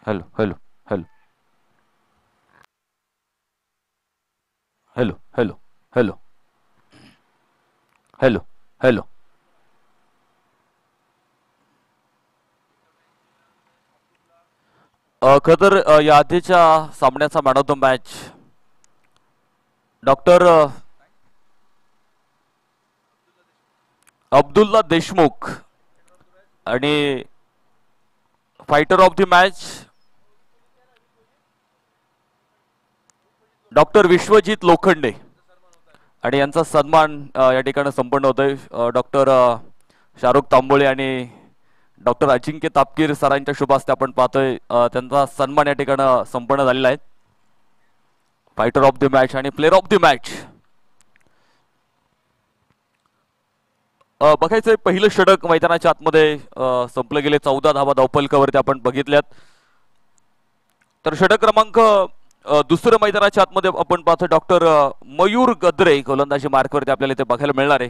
hello hello hello hello hello hello hello hello खरं तर या आधीच्या सामन्याचा man of the match doctor Abdullah Deshmukh आणि fighter of the match doctor Vishwajit Lokhande आणि यांचा सन्मान या ठिकाणी संपन्न होतोय. डॉक्टर शाहरुख तांबोळे आणि डॉक्टर अजिंक्य तापकीर सरांच्या शुभ हस्ते आपण पाहतोय त्यांचा सन्मान या ठिकाणी संपन्न झालेला आहे. फायटर ऑफ द मॅच आणि प्लेअर ऑफ द मॅच बघायचंय. पहिलं षटक मैदानाच्या आतमध्ये संपलं गेले. 14 धावा धावफलकावरती आपण बघितल्यात. तर षटक क्रमांक दुसरं मैदानाच्या आतमध्ये आपण पाहतो डॉक्टर मयूर गद्रे गोलंदाजी मार्कवरती आपल्याला इथे बघायला मिळणार आहे.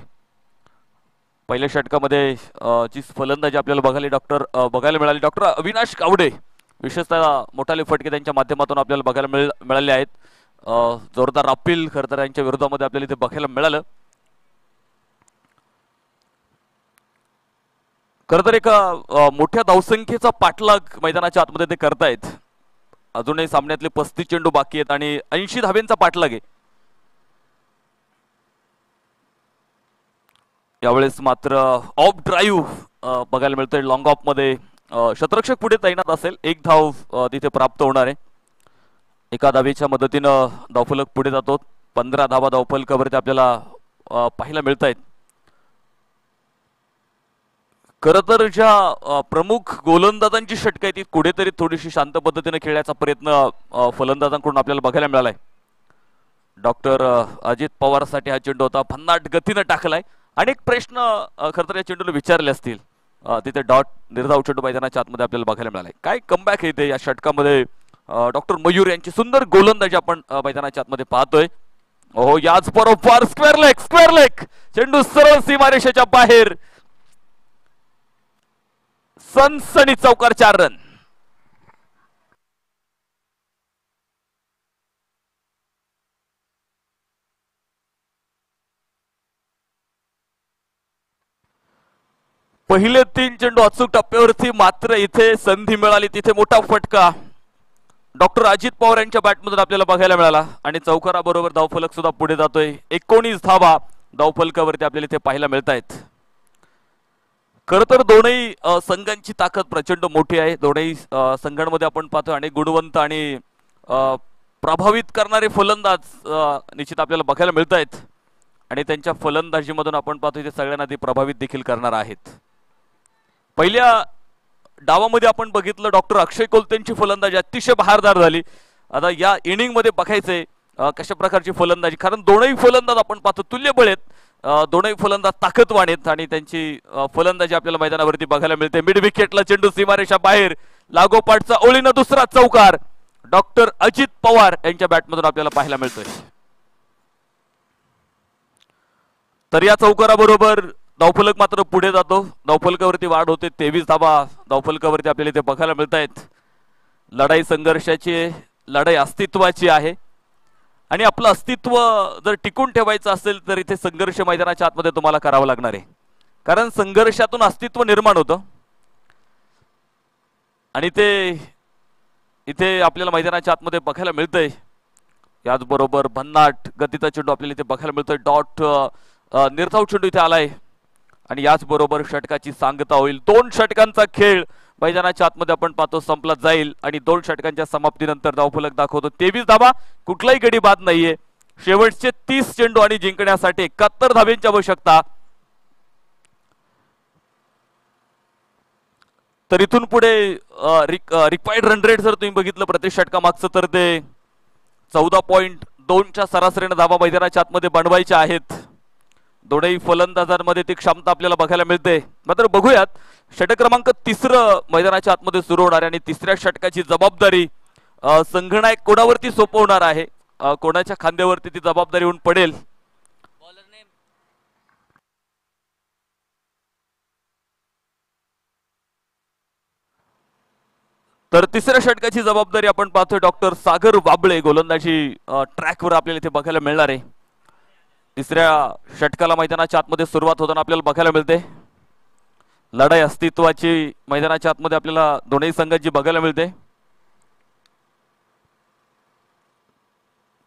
पहिल्या षटकामध्ये जी फलंदाजी आपल्याला बघायला मिळाली डॉक्टर अविनाश गावडे, विशेषतः मोठाले फटके त्यांच्या माध्यमातून आपल्याला बघायला मिळाले आहेत. जोरदार अपील खरं तर यांच्या विरोधामध्ये आपल्याला इथे बघायला मिळालं. खरं तर एका मोठ्या धावसंख्येचा पाठलाग मैदानाच्या आतमध्ये ते करतायत. अजूनही सामन्यातले 35 चेंडू बाकी आहेत आणि 80 धाब्यांचा पाठलाग आहे. यावेळेस मात्र ऑफ ड्राईव्ह बघायला मिळतोय. लॉंग ऑफ मध्ये शतरक्षक पुढे तैनात असेल. 1 धाव तिथे प्राप्त होणार आहे. एका धावेच्या मदतीनं धावफलक पुढे जातो. 15 धावा धावफलकावरती आपल्याला पाहायला मिळत आहेत. खरं तर ज्या प्रमुख गोलंदाजांची षटकं आहेत ती कुठेतरी थोडीशी शांत पद्धतीने खेळण्याचा प्रयत्न फलंदाजांकडून आपल्याला बघायला मिळालाय. डॉक्टर अजित पवारसाठी हा चेंडू होता, भन्नाट गतीनं टाकलाय. अनेक प्रश्न खरं तर या चेंडूला विचारले असतील. तिथे डॉट निर्धाव चेंडू मैदानाच्या आतमध्ये आपल्याला बघायला मिळालाय. काय कमबॅक येते या षटकामध्ये. डॉक्टर मयूर यांची सुंदर गोलंदाजी आपण मैदानाच्या आतमध्ये पाहतोय. हो याच बरोबर स्क्वेअर लेग चेंडू सरळ सीमारेषेच्या बाहेर. सनसनी चौकार 4 रन. पहिले 3 चेंडू अचूक टप्प्यावरती, मात्र इथे संधी मिळाली तिथे मोठा फटका डॉक्टर अजित पवार यांच्या बॅटमधून आपल्याला बघायला मिळाला आणि चौकाराबरोबर धावफलक सुद्धा पुढे जातोय. 19 धावा धावफलकावरती आपल्याला इथे पाहायला मिळत आहेत. खर तर दोनही संघांची ताकद प्रचंड मोठी आहे. दोनही संघांमध्ये आपण पाहतो अनेक गुणवंत आणि प्रभावित करणारे फलंदाज निश्चित आपल्याला बघायला मिळत आहेत आणि त्यांच्या फलंदाजीमधून आपण पाहतो ते सगळ्यांना ते प्रभावित देखील करणार आहेत. पहिल्या डावामध्ये आपण बघितलं डॉक्टर अक्षय कोलतेंची फलंदाजी अतिशय बहारदार झाली. आता या इनिंग मध्ये बघायचंय कशा प्रकारची फलंदाजी, कारण दोनही फलंदाज आपण पाहतो तुल्यबळ आहेत. दोनही फलंदाज ताकदवान आहेत आणि त्यांची फलंदाजी आपल्याला मैदानावरती बघायला मिळते. मिड विकेटला चेंडू सीमारेषा बाहेर, लागोपाठचा ओळीनं दुसरा चौकार डॉक्टर अजित पवार यांच्या बॅटमधून आपल्याला पाहायला मिळतोय. तर या चौकाराबरोबर धावफलक मात्र पुढे जातो. धावफलकावरती वाढ होते. 23 धावा धावफलकावरती आपल्याला इथे बघायला मिळत आहेत. लढाई संघर्षाची, लढाई अस्तित्वाची आहे आणि आपलं अस्तित्व जर टिकून ठेवायचं असेल तर इथे संघर्ष मैदानाच्या आतमध्ये तुम्हाला करावं लागणार आहे, कारण संघर्षातून अस्तित्व निर्माण होतं आणि ते इथे आपल्याला मैदानाच्या आतमध्ये बघायला मिळतंय. याचबरोबर भन्नाट गतीचा चेंडू आपल्याला इथे बघायला मिळतोय. डॉट निर्धाव चेंडू इथे आलाय आणि याचबरोबर षटकाची सांगता होईल. 2 षटकांचा खेळ मैदानाच्या आतमध्ये आपण पाहतो संपला जाईल आणि 2 षटकांच्या समाप्तीनंतर धावफलक दाखवतो 23 धावा. कुठलाही गडी बाद नाहीये. शेवटचे 30 चेंडू आणि जिंकण्यासाठी 71 धाब्यांची आवश्यकता. तर इथून पुढे रिक्वायर्ड रन रेट जर तुम्ही बघितलं प्रति षटकामागचं तर ते 14.2च्या सरासरीने धावा मैदानाच्या आतमध्ये बनवायच्या आहेत. दोनही फलंदाजांमध्ये ती क्षमता आपल्याला बघायला मिळते. मात्र बघूयात षटक क्रमांक 3 मैदानाच्या आतमध्ये सुरू होणार आहे आणि तिसऱ्या षटकाची जबाबदारी संघनायक कोणावरती सोपवणार आहे, कोणाच्या खांद्यावरती ती जबाबदारी येऊन पडेल. तर तिसऱ्या षटकाची जबाबदारी आपण पाहतोय डॉक्टर सागर वाबळे गोलंदाजी ट्रॅकवर आपल्याला इथे बघायला मिळणार आहे. तिसऱ्या षटकाला मैदानाच्या आतमध्ये सुरुवात होताना आपल्याला बघायला मिळते. लढाई अस्तित्वाची मैदानाच्या आतमध्ये आपल्याला दोन्ही संघांची बघायला मिळते.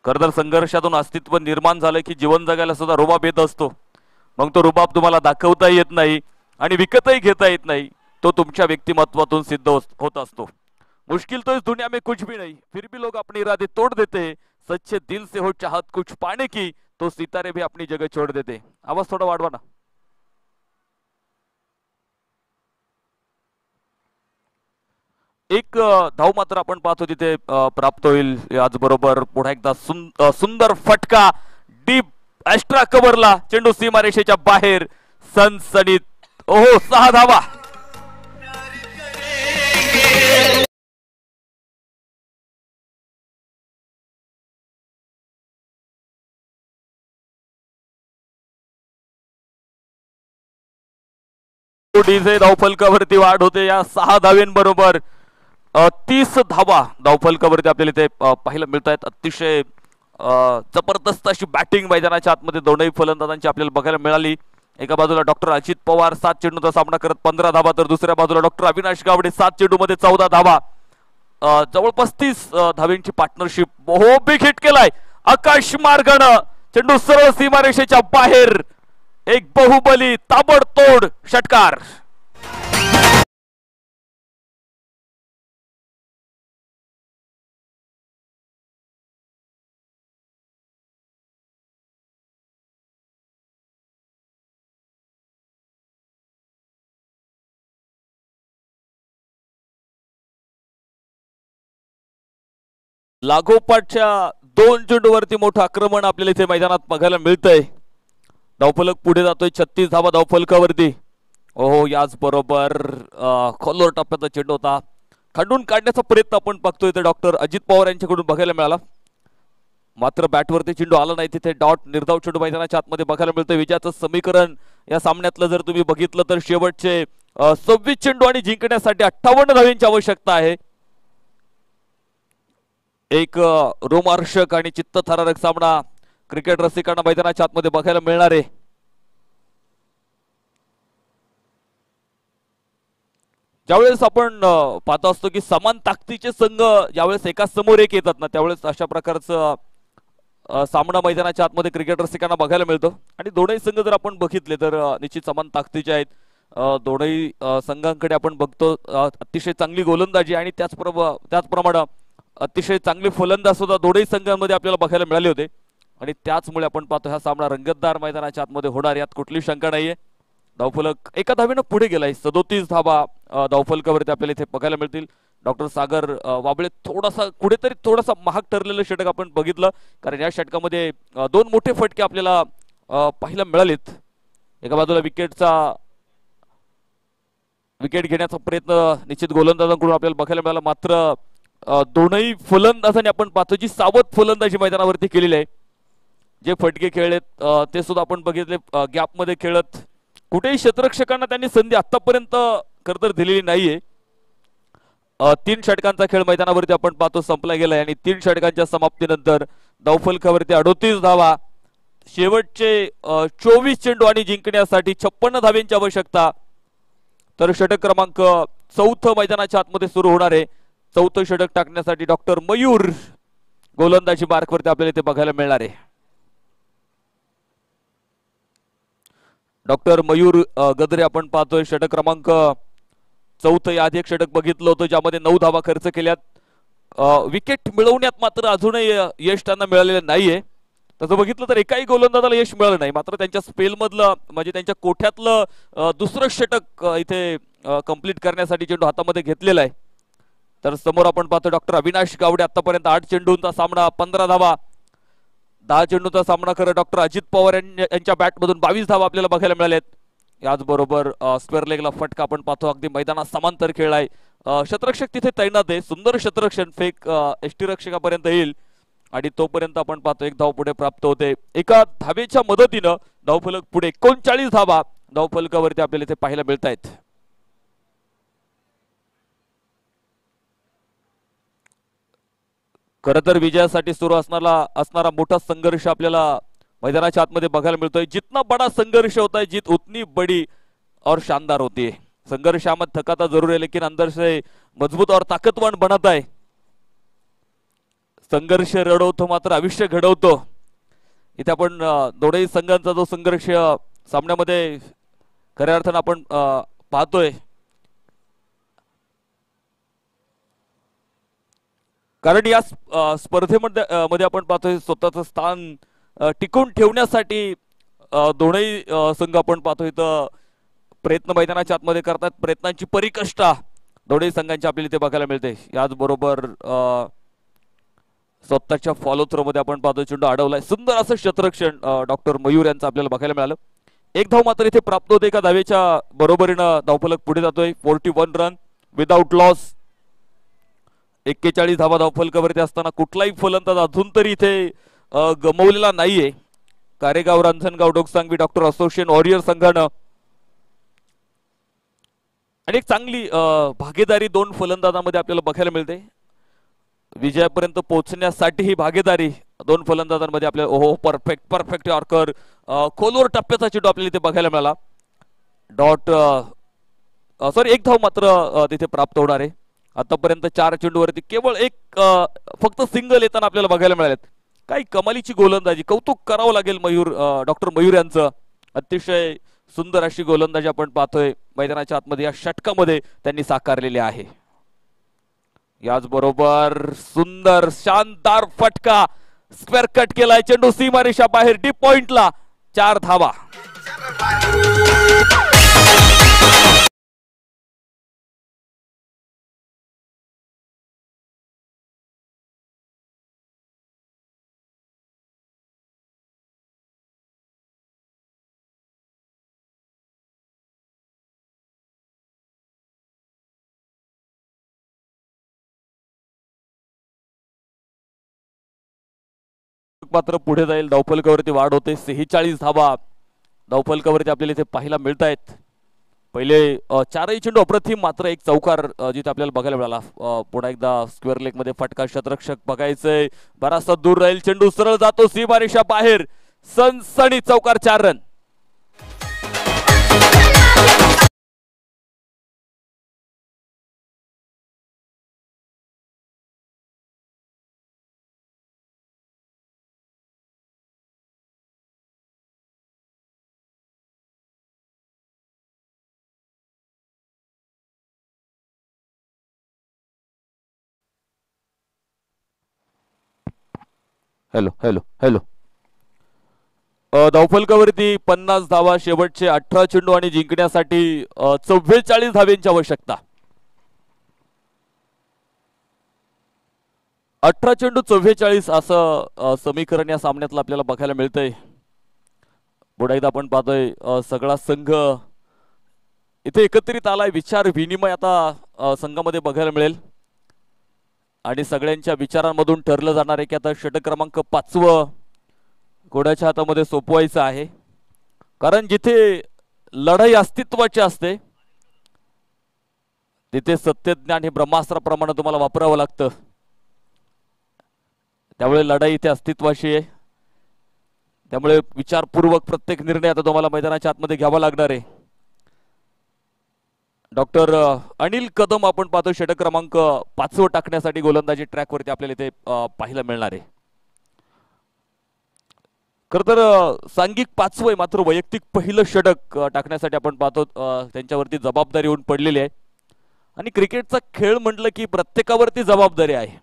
खरं संघर्षातून अस्तित्व निर्माण झालं की जीवन जगायला सुद्धा रुबाब येत असतो. मग तो रुबाब तुम्हाला दाखवता येत नाही आणि विकतही घेता येत नाही. तो तुमच्या व्यक्तिमत्वातून सिद्ध होत असतो. मुश्किल तो इस दुनिया में कुछ भी नहीं, फिर भी लोग अपने इरादे तोड़ देते हैं. सच्चे दिल से हो चाहत कुछ पाने की, तो सितारे भी अपनी जगह छोड़ देते. आवाज थोडा वाढवा ना. एक धाव मात्र आपण पाहतो तिथे प्राप्त होईल. याचबरोबर पुन्हा एकदा सुंदर फटका डीप एक्स्ट्रा कव्हरला, चेंडू सीमारेषेच्या बाहेर. सनसनीत ओहो 6 धावा. धावफलकावरती वाढ होते. या 6 धाव्यांबरोबर 30 धावा धावफलकावरती आपल्याला इथे पाहायला मिळत आहेत. अतिशय जबरदस्त अशी बॅटिंग मैदानाच्या आतमध्ये दोनही फलंदाजांची आपल्याला बघायला मिळाली. एका बाजूला डॉक्टर अजित पवार 7 चेंडूचा सामना करत 15 धावा, तर दुसऱ्या बाजूला डॉक्टर अविनाश गावडे 7 चेंडूमध्ये 14 धावा. जवळपास 30 धाव्यांची पार्टनरशिप. बिग हिट केलाय आकाश मार्गानं, चेंडू सरळ सीमारेषेच्या बाहेर. एक बहुबली ताबडतोड षटकार. लागोपाठच्या 2 चेंडूवरती मोठं आक्रमण आपल्याला इथे मैदानात बघायला मिळतंय. धावफलक पुढे जातोय 36 धावा धावफलकावरती. ओहो, याच बरोबर खोलवर टप्प्याचा चेंडू होता, खंडून काढण्याचा प्रयत्न आपण बघतोय तर डॉक्टर अजित पवार यांच्याकडून बघायला मिळाला, मात्र बॅटवरती चेंडू आला नाही. तिथे डॉट निर्धाव चेंडू मैदानाच्या आतमध्ये बघायला मिळतोय. विजयाचं समीकरण या सामन्यातलं जर तुम्ही बघितलं तर शेवटचे 26 चेंडू आणि जिंकण्यासाठी 58 धावांची आवश्यकता आहे. एक रोमहर्षक आणि चित्तथरारक सामना क्रिकेट रसिकांना मैदानाच्या आतमध्ये बघायला मिळणार आहे. ज्यावेळेस आपण पाहत असतो की समान ताकदीचे संघ ज्यावेळेस एका समोर एक येतात ना, त्यावेळेस अशा प्रकारचं सामना मैदानाच्या आतमध्ये क्रिकेट रसिकांना बघायला मिळतो. आणि दोनही संघ जर आपण बघितले तर निश्चित समान ताकदीचे आहेत. दोनही संघांकडे आपण बघतो अतिशय चांगली गोलंदाजी आणि त्याचप्रमाणे अतिशय चांगले फलंदाज सुद्धा दोनही संघांमध्ये आपल्याला बघायला मिळाले होते. आणि त्याचमुळे आपण पाहतो हा सामना रंगतदार मैदानाच्या आतमध्ये होणार, यात कुठली शंका नाहीये. धावफलक एका धावेनं पुढे गेलाय, 37 धावा धावफलकावरती आपल्याला इथे बघायला मिळतील. डॉक्टर सागर वाबळे थोडासा महाग ठरलेलं षटक आपण बघितलं, कारण या षटकामध्ये 2 मोठे फटके आपल्याला पाहायला मिळालेत. एका बाजूला विकेट घेण्याचा प्रयत्न निश्चित गोलंदाजांकडून आपल्याला बघायला मिळाला, मात्र दोनही फलंदाजांनी आपण पाहतो जी सावध फलंदाजी मैदानावरती केलेली आहे. जे फटके खेळलेत ते सुद्धा आपण बघितले, गॅपमध्ये खेळत कुठेही क्षेत्ररक्षकांना त्यांनी संधी आतापर्यंत खरं तर दिलेली नाहीये. 3 षटकांचा खेळ मैदानावरती आपण पाहतो संपला गेलाय आणि 3 षटकांच्या समाप्तीनंतर धावफलकावरती 38 धावा, शेवटचे 24 चेंडू आणि जिंकण्यासाठी 56 धावांची आवश्यकता. तर षटक क्रमांक 4 मैदानाच्या आतमध्ये सुरू होणार आहे. 4थं षटक टाकण्यासाठी डॉक्टर मयूर गोलंदाजी मार्कवरती आपल्याला इथे बघायला मिळणार आहे. डॉक्टर मयूर गद्रे आपण पाहतोय षटक क्रमांक 4. याआधी एक षटक बघितलं होतं ज्यामध्ये 9 धावा खर्च केल्यात. विकेट मिळवण्यात मात्र अजूनही यश त्यांना मिळालेलं नाहीये. तसं बघितलं तर एकाही गोलंदाजाला यश मिळालं नाही, मात्र त्यांच्या स्पेलमधलं म्हणजे त्यांच्या कोठ्यातलं दुसरं षटक इथे कंप्लीट करण्यासाठी चेंडू हातामध्ये घेतलेला आहे. तर समोर आपण पाहतो डॉक्टर अविनाश गावडे, आतापर्यंत 8 चेंडूंचा सामना, 15 धावा. 10 चेंडूचा सामना करत डॉक्टर अजित पवार यांच्या बॅटमधून 22 धावा आपल्याला बघायला मिळाल्यात. याचबरोबर स्क्वेअर लेगला फटका आपण पाहतो, अगदी मैदानात समांतर खेळलाय. क्षेत्ररक्षक तिथे तैनात आहे, सुंदर क्षेत्ररक्षण फेक एसटी रक्षकापर्यंत येईल आणि तोपर्यंत आपण पाहतो 1 धाव पुढे प्राप्त होते. एका धावेच्या मदतीनं धावफलक पुढे 39 धावा धावफलकावरती आपल्याला इथे पाहायला मिळत आहेत. खरं तर विजयासाठी सुरू असणारा मोठा संघर्ष आपल्याला मैदानाच्या आतमध्ये बघायला मिळतोय. जितना बड़ा संघर्ष होता है जीत उतनी बड़ी और शानदार होती है. संघर्षामध्ये थकाता जरूर है लेकिन अंदर से मजबूत और ताकतवान बनता है. संघर्ष रडवतो मात्र आयुष्य घडवतो. इथे आपण दोन्ही संघांचा जो संघर्ष सामन्यामध्ये खऱ्या अर्थानं आपण पाहतोय, कारण या स्पर्धेमध्ये आपण पाहतोय स्वतःचं स्थान टिकून ठेवण्यासाठी दोन्ही संघ आपण पाहतो इथं प्रयत्न मैदानाच्या आतमध्ये करतात. प्रयत्नांची परिकष्टा दोन्ही संघांची आपल्याला इथे बघायला मिळते. याचबरोबर स्वतःच्या फॉलो थ्रो मध्ये आपण पाहतो चेंडू अडवलाय. सुंदर असं क्षेत्ररक्षण डॉक्टर मयूर यांचं आपल्याला बघायला मिळालं. 1 धाव मात्र इथे प्राप्त होते. एका धावेच्या बरोबरीनं धावफलक पुढे जातोय. 41 रन विदाउट लॉस. 41 धावा धावफलकावरती असताना कुठलाही फलंदाज अजून तरी इथे गमवलेला नाहीये. Karegaon, Ranjangaon, Doksangvi, doctor association warrior संघानं आणि एक चांगली भागीदारी 2 फलंदाजांमध्ये आपल्याला बघायला मिळते. विजयापर्यंत पोहोचण्यासाठी ही भागीदारी 2 फलंदाजांमध्ये आपल्याला ओहो परफेक्ट यॉर्कर, खोलवर टप्प्याचा चेंडू आपल्याला इथे बघायला मिळाला. एक धाव मात्र तिथे प्राप्त होणार आहे. आतापर्यंत 4 चेंडूवरती केवळ एक फक्त सिंगल येताना आपल्याला बघायला मिळालेत. काही कमालीची गोलंदाजी, कौतुक करावं लागेल डॉक्टर मयूर यांचं. अतिशय सुंदर अशी गोलंदाजी आपण पाहतोय मैदानाच्या आतमध्ये या षटकामध्ये त्यांनी साकारलेली आहे. याचबरोबर सुंदर शानदार फटका, स्क्वेअर कट केलाय चेंडू सीमारेषा बाहेर, डीप पॉइंटला 4 धावा. मात्र पुढे जाईल. धावफलकावरती वाढ होते. 46 धावा धावफलकावरती आपल्याला इथे पाहायला मिळत आहेत. पहिले चारही चेंडू अप्रतिम, मात्र एक चौकार जिथे आपल्याला बघायला मिळाला. पुन्हा एकदा स्क्वेअर लेग मध्ये फटका. शतरक्षक बघायचंय, बराचसा दूर राहील चेंडू, सरळ जातो सीमारेषा बाहेर. सनसनी चौकार, 4 रन. Hello hello hello. धावफलकावरती 50 धावा, शेवटचे 18 चेंडू आणि जिंकण्यासाठी 44 धाव्यांची आवश्यकता. 18 चेंडू 44 असं समीकरण या सामन्यातलं आपल्याला बघायला मिळतंय. पुढे एकदा आपण पाहतोय सगळा संघ इथे एकत्रित आलाय. विचार विनिमय आता संघामध्ये बघायला मिळेल आणि सगळ्यांच्या विचारांमधून ठरलं जाणार आहे की आता षटक क्रमांक 5 घोड्याच्या हातामध्ये सोपवायचं आहे. कारण जिथे लढाई अस्तित्वाची असते तिथे सत्यज्ञान हे ब्रह्मास्त्राप्रमाणे तुम्हाला वापरावं लागतं. त्यामुळे लढाई इथे अस्तित्वाची आहे. त्यामुळे विचारपूर्वक प्रत्येक निर्णय आता तुम्हाला मैदानाच्या आतमध्ये घ्यावा लागणार आहे. डॉक्टर अनिल कदम आपण पाहतो षटक क्रमांक 5 टाकण्यासाठी गोलंदाजी ट्रॅकवरती आपल्याला इथे पाहायला मिळणार आहे. खर तर सांघिक 5 आहे, मात्र वैयक्तिक पहिलं षटक टाकण्यासाठी आपण पाहतो त्यांच्यावरती जबाबदारी येऊन पडलेली आहे. आणि क्रिकेटचा खेळ म्हटलं की प्रत्येकावरती जबाबदारी आहे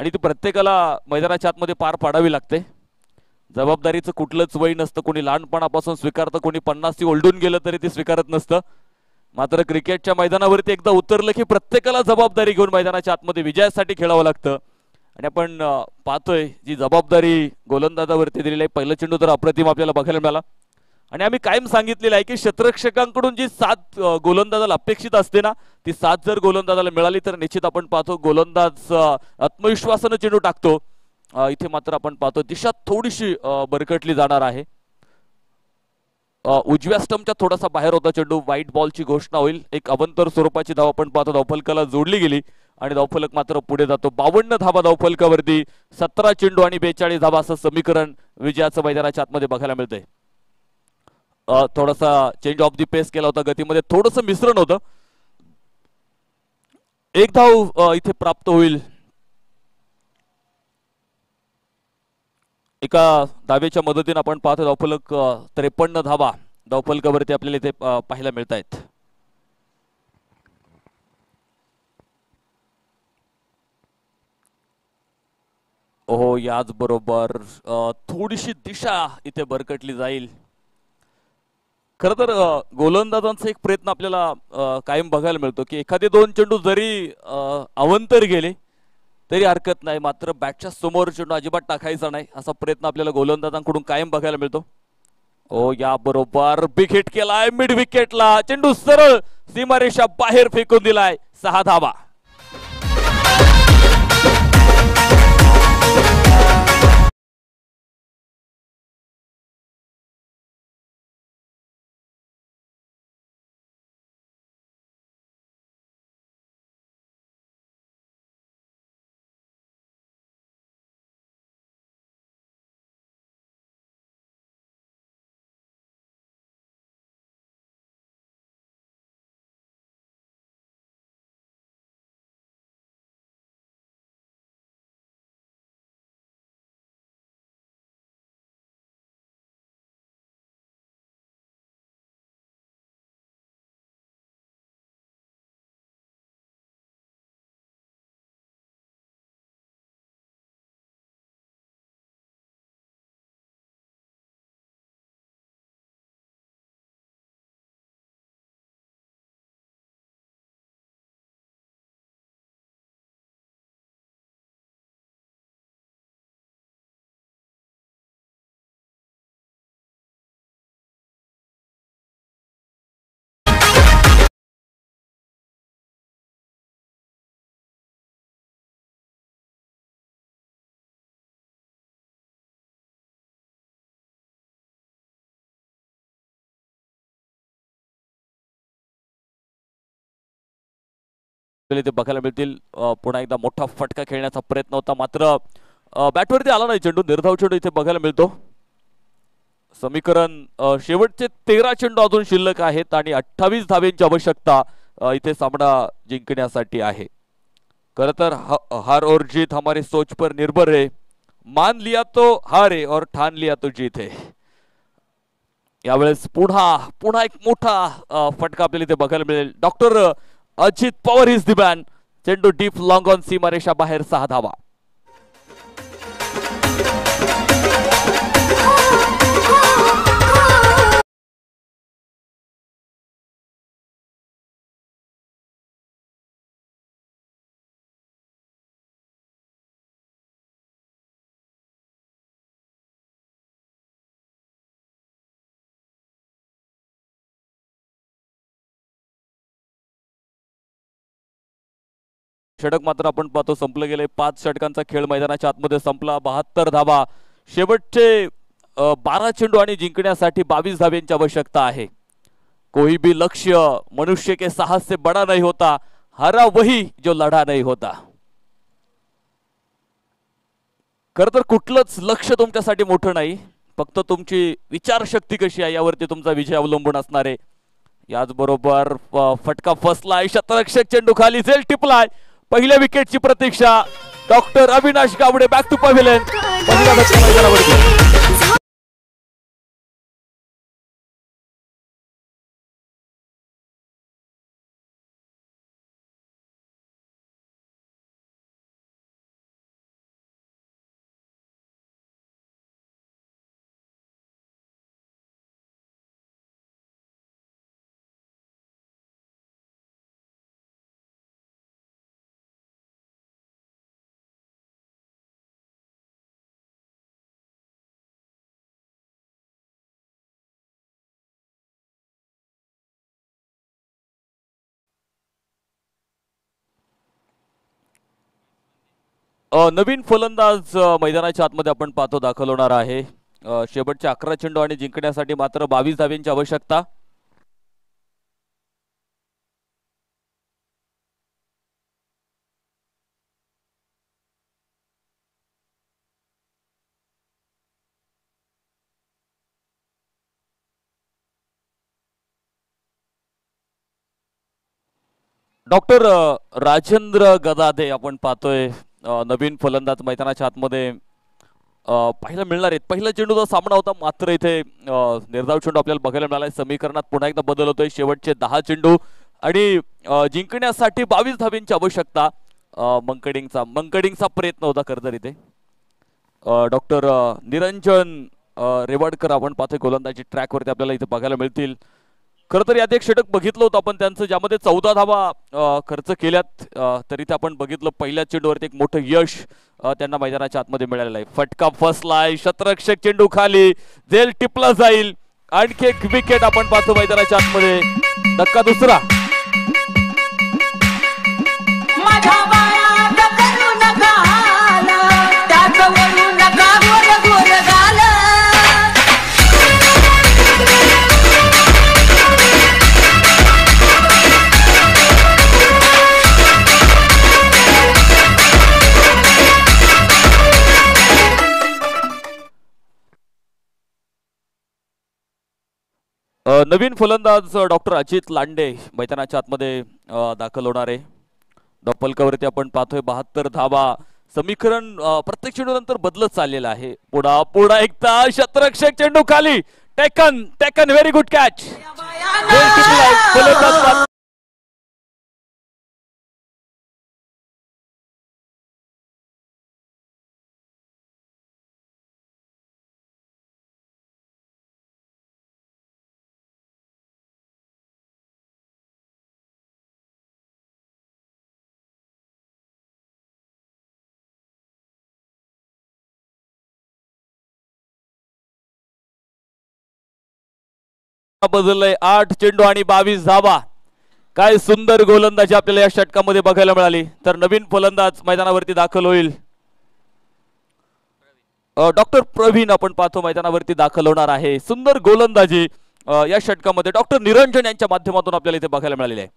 आणि ती प्रत्येकाला मैदानाच्या आतमध्ये पार पाडावी लागते. जबाबदारीचं कुठलंच वय नसतं. कोणी लहानपणापासून स्वीकारतं, कोणी 50 ओलडून गेलं तरी ते स्वीकारत नसतं. मात्र क्रिकेटच्या मैदानावरती एकदा उतरलं की प्रत्येकाला जबाबदारी घेऊन मैदानाच्या आतमध्ये विजयासाठी खेळावं लागतं. आणि आपण पाहतोय जी जबाबदारी गोलंदाजावरती दिलेली आहे. पहिलं चेंडू तर अप्रतिम आपल्याला बघायला मिळाला आणि आम्ही कायम सांगितलेलं आहे की शतरक्षकांकडून जी 7 गोलंदाजाला अपेक्षित असते ना, ती 7 जर गोलंदाजाला मिळाली तर निश्चित आपण पाहतो गोलंदाज आत्मविश्वासानं चेंडू टाकतो. इथे मात्र आपण पाहतो दिशा थोडीशी बरकटली जाणार आहे. उजव्या स्टंपच्या थोडासा बाहेर होता चेंडू. व्हाईट बॉलची घोषणा होईल. एक अवंतर स्वरूपाची धाव आपण पाहतो धावफलकाला जोडली गेली आणि धावफलक मात्र पुढे जातो. 52 धावा धावफलकावरती, 17 चेंडू आणि 42 धावा असं समीकरण विजयाचं मैदानाच्या आतमध्ये बघायला मिळतंय. थोडासा चेंज ऑफ दी पेस केला होता, गतीमध्ये थोडंसं मिश्रण होतं. एक धाव इथे प्राप्त होईल. एका धावेच्या मदतीने आपण पाहतो धावफलक 53 धावा धावफलकावरती आपल्याला इथे पाहायला मिळत आहेत. ओहो, याच बरोबर थोडीशी दिशा इथे बरकटली जाईल. खर तर गोलंदाजांचा एक प्रयत्न आपल्याला कायम बघायला मिळतो की एखादे 2 चेंडू जरी अवंतर गेले तरी हरकत नाही, मात्र बॅटच्या समोर चेंडू अजिबात टाकायचा नाही असा प्रयत्न आपल्याला गोलंदाजांकडून कायम बघायला मिळतो. ओ या बरोबर बिग हिट केलाय मिड विकेटला. चेंडू सरळ सीमारेषा बाहेर फेकून दिलाय. 6 धावा. इथे बघायला मिळतील. पुन्हा एकदा मोठा फटका खेळण्याचा प्रयत्न होता, मात्र बॅटवरती आला नाही चेंडू. निर्धाव चेंडू इथे बघायला मिळतो. समीकरण शेवटचे 13 चेंडू अजून शिल्लक आहेत आणि 28 धावेंची आवश्यकता इथे सामना जिंकण्यासाठी आहे. खरं तर हार और जीत हमारे सोच पर निर्भर है, मान लिया तो हार है और ठान लिया तो जीत है. यावेळेस पुन्हा एक मोठा फटका आपल्याला इथे बघायला मिळेल. Doctor Ajit Pawar is the man. चेंडू डीप लॉंग ऑन सीमारेषा बाहेर 6 धावा. षटक मात्र आपण पाहतो संपलं गेले. 5 षटकांचा खेळ मैदानाच्या आतमध्ये संपला. 72 धावा. शेवटचे 12 चेंडू आणि जिंकण्यासाठी 22 धावेंची आवश्यकता आहे. कोई भी लक्ष्य मनुष्य के साहस से बड़ा नहीं होता, हारा वही जो लढा नहीं होता. खरं तर कुठलंच लक्ष्य तुमच्यासाठी मोठं नाही, फक्त तुमची विचारशक्ती कशी आहे यावरती तुमचा विजय अवलंबून असणार आहे. याचबरोबर फटका फसलाय. शतरक्षक चेंडू खाली झेल टिपलाय. पहिल्या विकेटची प्रतीक्षा. Doctor Avinash Gawade back to pavilion. पहिला धक्का मैदानावरती. नवीन फलंदाज मैदानाच्या आतमध्ये आपण पाहतो दाखल होणार आहे. शेवटचे 11 चेंडू आणि जिंकण्यासाठी मात्र 22 धावेंची आवश्यकता. डॉक्टर राजेंद्र गदादे आपण पाहतोय नवीन फलंदाज मैदानाच्या आतमध्ये पाहायला मिळणार आहेत. पहिला चेंडूचा सामना होता, मात्र इथे निर्धाव चेंडू आपल्याला बघायला मिळालाय. समीकरणात पुन्हा एकदा बदल होतोय. शेवटचे 10 चेंडू आणि जिंकण्यासाठी 22 धावेंची आवश्यकता. मंकडिंगचा प्रयत्न होता खरं तर इथे. डॉक्टर निरंजन रेवाडकर आपण पाहतोय गोलंदाजी ट्रॅकवरती आपल्याला इथे बघायला मिळतील. खरं तर यात एक षटक बघितलं होतं आपण त्यांचं, ज्यामध्ये 14 धावा खर्च केल्यात. तरी ते आपण बघितलं पहिल्या चेंडूवरती एक मोठं यश त्यांना मैदानाच्या आतमध्ये मिळालेलं आहे. फटका फसलाय. शतरक्षक चेंडू खाली झेल टिपला जाईल. आणखी एक विकेट आपण पाहतो मैदानाच्या आतमध्ये. धक्का दुसरा. नवीन फलंदाज डॉक्टर अजित लांडे मैदानाच्या आतमध्ये दाखल होणार आहे. डॉपलकावरती आपण पाहतोय 72 धावा. समीकरण प्रत्येक चेंडूनंतर बदलत चाललेलं आहे. पुढा एकदा शतरक्षक चेंडू खाली. Taken very good catch. बदललंय. 8 चेंडू आणि 22 धावा. काय सुंदर गोलंदाजी आपल्याला या षटकामध्ये बघायला मिळाली. तर नवीन फलंदाज मैदानावरती दाखल होईल. डॉक्टर प्रवीण आपण पाहतो मैदानावरती दाखल होणार आहे. सुंदर गोलंदाजी या षटकामध्ये डॉक्टर निरंजन यांच्या माध्यमातून आपल्याला इथे बघायला मिळालेली आहे.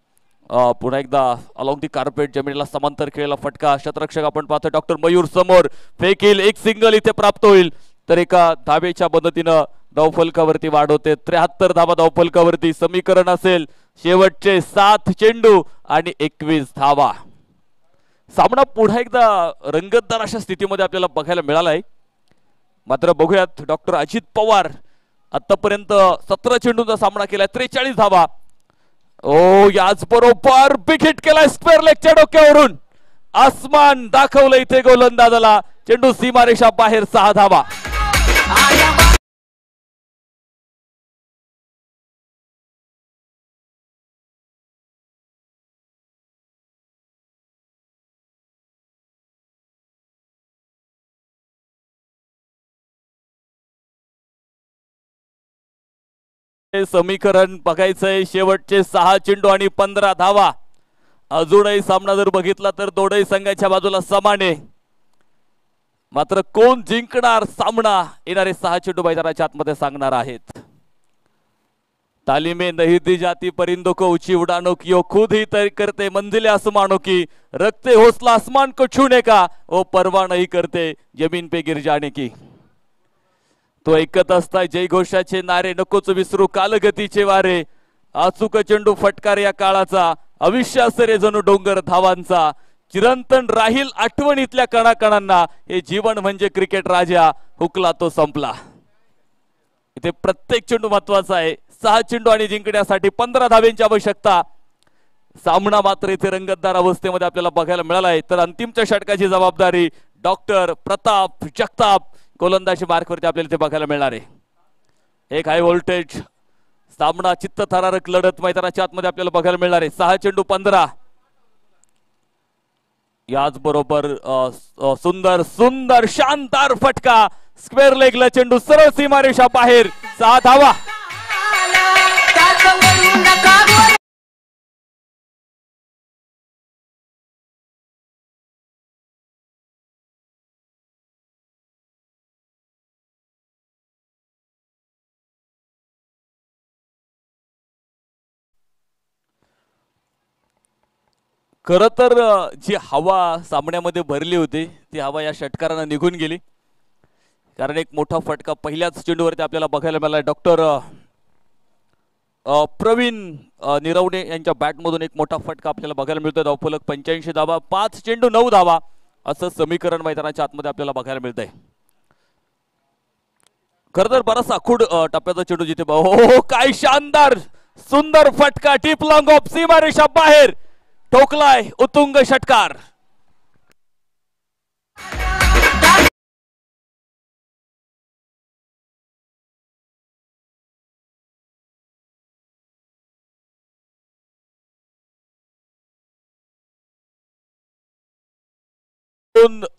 पुन्हा एकदा अलॉंग दी कार्पेट जमिनीला समांतर खेळलेला फटका. शतरक्षक आपण पाहतो डॉक्टर मयूर समोर फेकील, एक सिंगल इथे प्राप्त होईल तर एका धावेच्या मदतीनं धावफलकावरती वाढ होते. 73 धावा धावफलकावरती. समीकरण असेल शेवटचे 7 चेंडू आणि 21 धावा. सामना पुन्हा एकदा रंगतदार अशा स्थितीमध्ये आपल्याला बघायला मिळाला आहे. मात्र बघूयात डॉक्टर अजित पवार आतापर्यंत 17 चेंडूंचा सामना केलाय, 43 धावा. ओ याच बरोबर बिग हिट केलाय स्क्वेअर लेगच्या डोक्यावरून. आसमान दाखवलं इथे गोलंदाजाला. चेंडू सीमारेषा बाहेर, 6 धावा. समीकरण बघायचंय शेवटचे 6 चेंडू आणि 15 धावा. अजूनही सामना जर बघितला तर दोनही संघाच्या बाजूला समान आहे. मात्र कोण जिंकणार सामना येणारे 6 चेंडू मैदानाच्या आतमध्ये सांगणार आहेत. तालीमे नहीं दी जाती परिंदों को ऊंची उड़ानों की, वो खुद ही तय करते मंजिले आसमानों की, रखते हौसला आसमान को छूने का, वो परवाह नहीं करते जमीन पे गिर जाने की. तो ऐकत असताय जयघोषाचे नारे, नकोच विसरू कालगतीचे वारे. अचूक चेंडू फटकार या काळाचा, अविश्वास असरे जणू डोंगर धावांचा. चिरंतन राहील आठवणीतल्या कणाकणांना, हे जीवन म्हणजे क्रिकेट राजा, हुकला तो संपला. इथे प्रत्येक चेंडू महत्वाचा आहे. 6 चेंडू आणि जिंकण्यासाठी 15 धावेंची आवश्यकता. सामना मात्र इथे रंगतदार अवस्थेमध्ये आपल्याला बघायला मिळाला आहे. तर अंतिमच्या षटकाची जबाबदारी डॉक्टर प्रताप जगताप गोलंदाजी मार्कवरती आपल्याला इथे बघायला मिळणार आहे. एक हाय व्होल्टेज सामना, चित्तथरारक लढत मैदानाच्या आतमध्ये आपल्याला बघायला मिळणार आहे. 6 चेंडू 15. याच बरोबर सुंदर सुंदर शानदार फटका. स्क्वेअर लेगला चेंडू सरळ सीमारेषा बाहेर, 6 धावा. खर तर जी हवा सामन्यामध्ये भरली होती ती हवा या षटकारानं निघून गेली. कारण एक मोठा फटका पहिल्याच चेंडूवरती आपल्याला बघायला मिळाला. डॉक्टर प्रवीण निरवणे यांच्या बॅटमधून एक मोठा फटका आपल्याला बघायला मिळतोय. धावफलक 85 धावा, 5 चेंडू 9 धावा असं समीकरण मैदानाच्या आतमध्ये आपल्याला बघायला मिळतंय. खर तर बराचसा आखूड टप्प्याचा चेंडू जिथे हो काय शानदार सुंदर फटका. टीप लॉंग ऑफ सीमारेषा बाहेर, ठोकलाय उत्तुंग षटकार.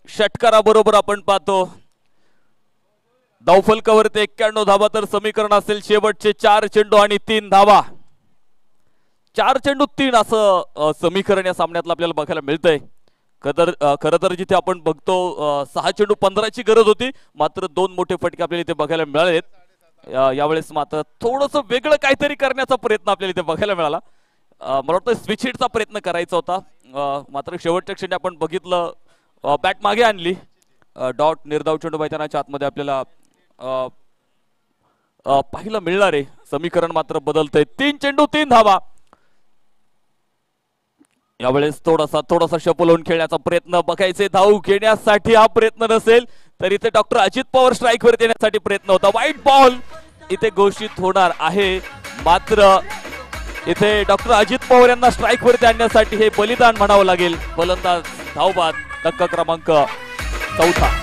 षटकाराबरोबर आपण पाहतो धावफलकावरती 91 धावा. तर समीकरण असेल शेवटचे 4 चेंडू आणि 3 धावा. 4 चेंडू 3 असं समीकरण या सामन्यातलं आपल्याला बघायला मिळतंय. खरं तर जिथे आपण बघतो 6 चेंडू 15ची गरज होती, मात्र 2 मोठे फटके आपल्याला इथे बघायला मिळालेत. यावेळेस मात्र थोडंसं वेगळं काहीतरी करण्याचा प्रयत्न आपल्याला इथे बघायला मिळाला. मला वाटतं स्विच हिटचा प्रयत्न करायचा होता, मात्र शेवटच्या क्षणी आपण बघितलं बॅट मागे आणली. डॉट निर्धाव चेंडू मैदानाच्या आतमध्ये आपल्याला पाहायला मिळणार आहे. समीकरण मात्र बदलतंय. 3 चेंडू 3 धावा. यावेळेस थोडासा शपलवून खेळण्याचा प्रयत्न बघायचे. धाव घेण्यासाठी हा प्रयत्न नसेल तर इथे डॉक्टर अजित पवार स्ट्राईक वर येण्यासाठी प्रयत्न होता. वाईट बॉल इथे घोषित होणार आहे. मात्र इथे डॉक्टर अजित पवार यांना स्ट्राईक वरती आणण्यासाठी हे बलिदान म्हणावं लागेल. फलंदाज धावबाद, धक्का क्रमांक 4.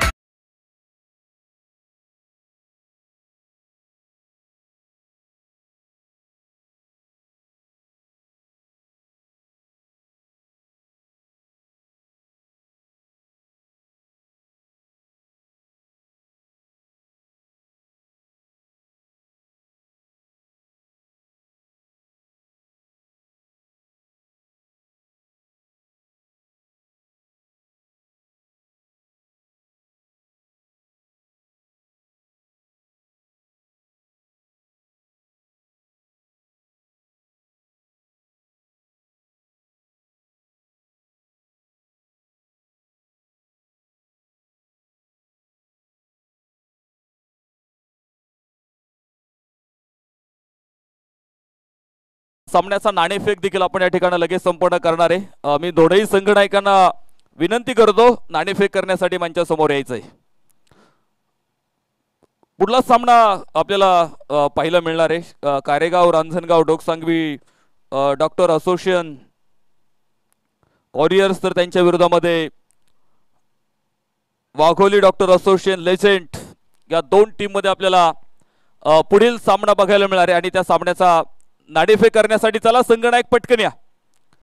सामन्याचा नाणेफेक देखील आपण या ठिकाणी लगेच संपन्न करणार आहे। मी दोन्ही संघनायकांना विनंती करतो नाणेफेक करण्यासाठी मंचासमोर यायचंय। पुढला सामना आपल्याला पाहायला मिळणार आहे Karegaon Ranjangaon Doksangvi doctor association warriors तर त्यांच्या विरोधामध्ये वाघोली डॉक्टर असोसिएशन लेजेंड या दोन टीम मध्ये आपल्याला पुढील सामना बघायला मिळणार आहे। आणि त्या सामन्याचा नाणेफेक करण्यासाठी चला संघनायक पटकन या।